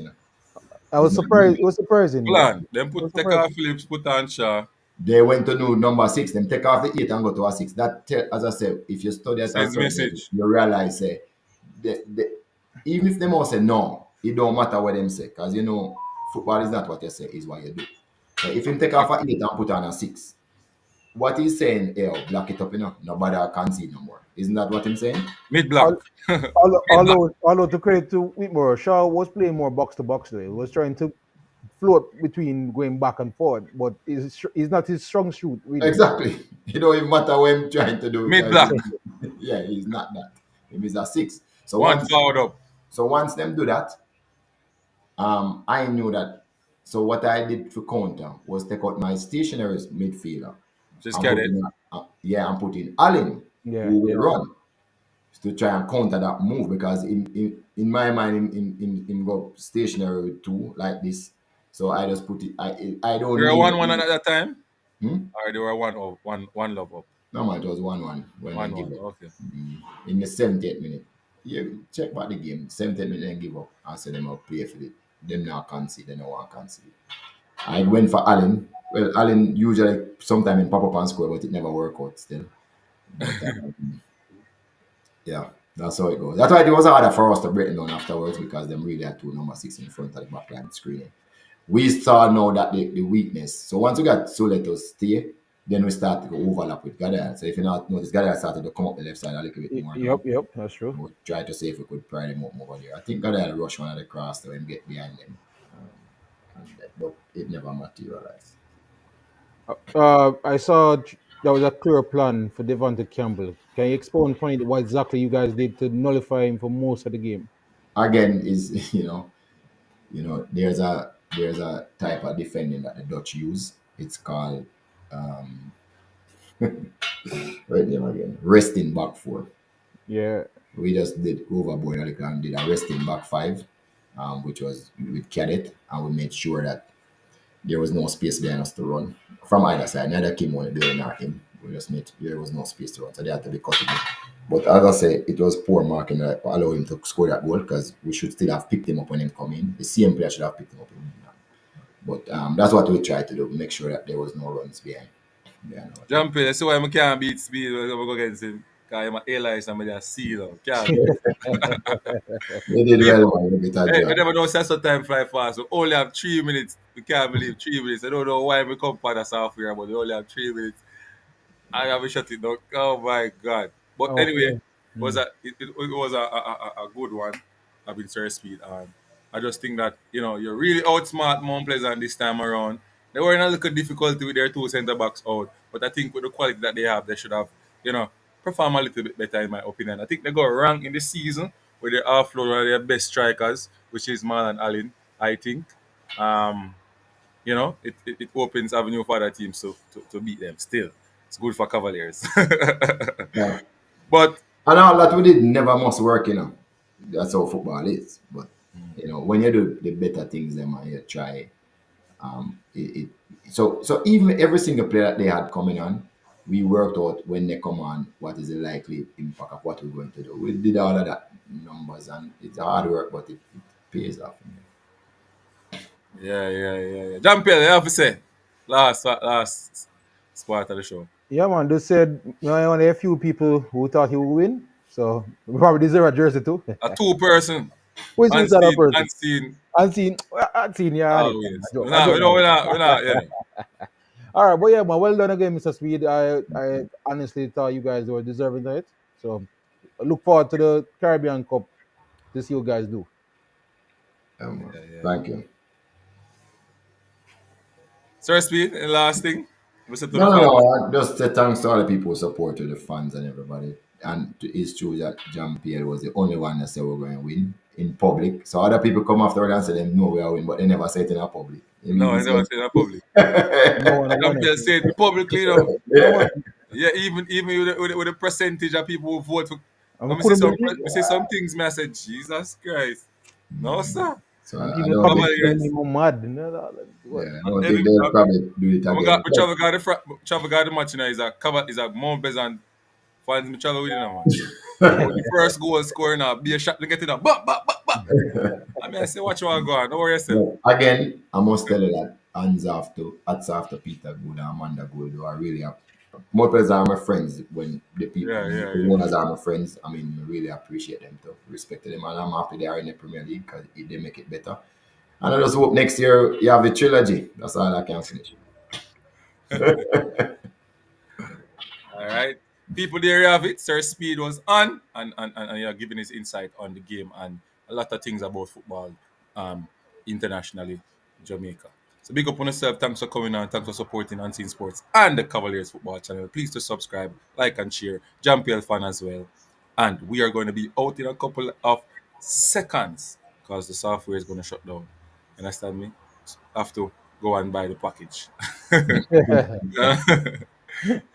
I was surprised. It was surprising. Plan. Then take off Phillips, put on Shaw. They went to do number 6. Them take off the 8 and go to a 6. That, as I said, if you study at Sends message. you realize even if them all say no, it don't matter what them say. Because football is not what you say, is what you do. So if him take off a 8 and put on a 6, what he's saying, block it up, nobody can see no more. Isn't that what I'm saying? Mid block. Al- Mid block. although to credit to Whitmore, Shaw was playing more box to box though. He was trying to float between going back and forward, but it's not his strong suit really. Exactly. It don't even matter what I'm trying to do Mid because block. yeah, he's not that. He's a six. So One once forward up. them do that, I knew that. So what I did for counter was take out my stationary midfielder Just and get put it. in Allen, Yeah, who will yeah. run to try and counter that move because in my mind in go stationary with two like this. So I just put it. I They don't were need. 1-1 at that time? Hmm? Or they were one love up. No man, it was 1-1 when they give 1-1. up. Okay. In the 70th minute. Yeah, check back the game. 70th minute and give up. I said them up play for it. Them now concede, they don't want to concede. I went for Allen. Well, Allen usually sometime in pop up and score, but it never work out still. But yeah, that's how it goes. That's why it was harder for us to break them down afterwards because them really had two number six in front of the back line screening. We saw now that the weakness. So once we got Soleto stay, then we start to go overlap with Gadiel. So if you not notice, Gadiel started to come up the left side a little bit more now. Yep, that's true. We'll try to see if we could pry them up over there. I think Gadiel rush one of the cross to him get behind them. But it never materialized. I saw there was a clear plan for Devonta Campbell. Can you explain upon it what exactly you guys did to nullify him for most of the game? Again, is there's a type of defending that the Dutch use. It's called right name again. Resting back four. Yeah, We just did overboard a little and did a resting back five, which was with Cadet, and we made sure that there was no space behind us to run from either side. Neither Kim wanted to do it nor him. We just made there was no space to run, so they had to be cutting it. But as I say, it was poor marking that allowed him to score that goal because we should still have picked him up when him come in. The same player should have picked him up. But that's what we tried to do, make sure that there was no runs behind. Jumpy, that's why I can't beat speed when I go against him. Because I'm an A-line, I'm a C though. Can't beat. They did well, man. A bit of Hey, joy. we never know sense of time fly fast. We only have 3 minutes. We can't believe 3 minutes. I don't know why we come for us off here, but we only have 3 minutes. I have a shut it down. Oh my god. But anyway, okay. it was a good one. I've been Sir Speed. I just think that you're really outsmart Mount Pleasant this time around. They were in a little difficulty with their two centre backs out, but I think with the quality that they have, they should have you know perform a little bit better in my opinion. I think they got ranked in the season with their offload one of their best strikers, which is Marlon Allen. I think. It opens avenue for other teams to beat them. Still, it's good for Cavaliers. Yeah. But And all that we did never must work. That's how football is. But when you do the better things, then man, you try. So even every single player that they had coming on, we worked out when they come on what is the likely impact of what we're going to do. We did all of that numbers, and it's hard work, but it pays off. yeah. Jean Pierre, you have to say last spot of the show. Yeah, man. They said only a few people who thought he would win, so we probably deserve a jersey too. A two-person, Who's that other person? unseen. Unseen, yeah. I Always. joke, We're I not, joke we're now. not, we're not, All right, but yeah, man. Well done again, Mr. Speed. I honestly thought you guys were deserving of it. So I look forward to the Caribbean Cup to see what you guys do. Thank you. Sir Speed, and last thing. Listen to the No, no, fans. no. I just say thanks to all the people who supported the fans and everybody. And it's true that Jean Pierre was the only one that said we're going to win in public. So other people come afterward and say they know we are win, but they never say it in a public. No, I never said that publicly. No one, Jean Pierre said it publicly, No one. Yeah, even with the percentage of people who vote for. And Let we me see couldn't some. believe Let me see some things. Me, I said, Jesus Christ, no sir. So and I people don't probably think, Cavaliers. saying him mad. What? I don't think they'll probably do it We again. travel guy the match now is a Mount Pleasant fans me travel with man. The first goal scoring now, be a shot to get it up. But. I mean I say watch you want go on. Don't worry yourself. No, again, I must tell you that hats off to Peter Good and Amanda Good, who are really more players are my friends when the people, Yeah. the owners are my friends. I mean, I really appreciate them too, respect them, and I'm happy they are in the Premier League because they make it better. And I just hope next year you have the trilogy. That's all I can finish. All right. People, there you have it. Sir Speed was on and you're giving his insight on the game and a lot of things about football internationally, Jamaica. So big up on yourself. Thanks for coming on. Thanks for supporting Unseen Sports and the Cavaliers football channel. Please to subscribe, like and share. Jampiel fan as well. And we are going to be out in a couple of seconds because the software is going to shut down. Understand me? Have to go and buy the package.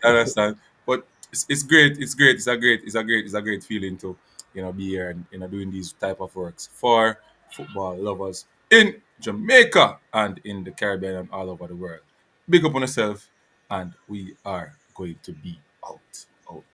Understand? But it's great. It's great. It's a great feeling to be here and doing these type of works for football lovers in Jamaica and in the Caribbean and all over the world. Big up on yourself, and we are going to be out.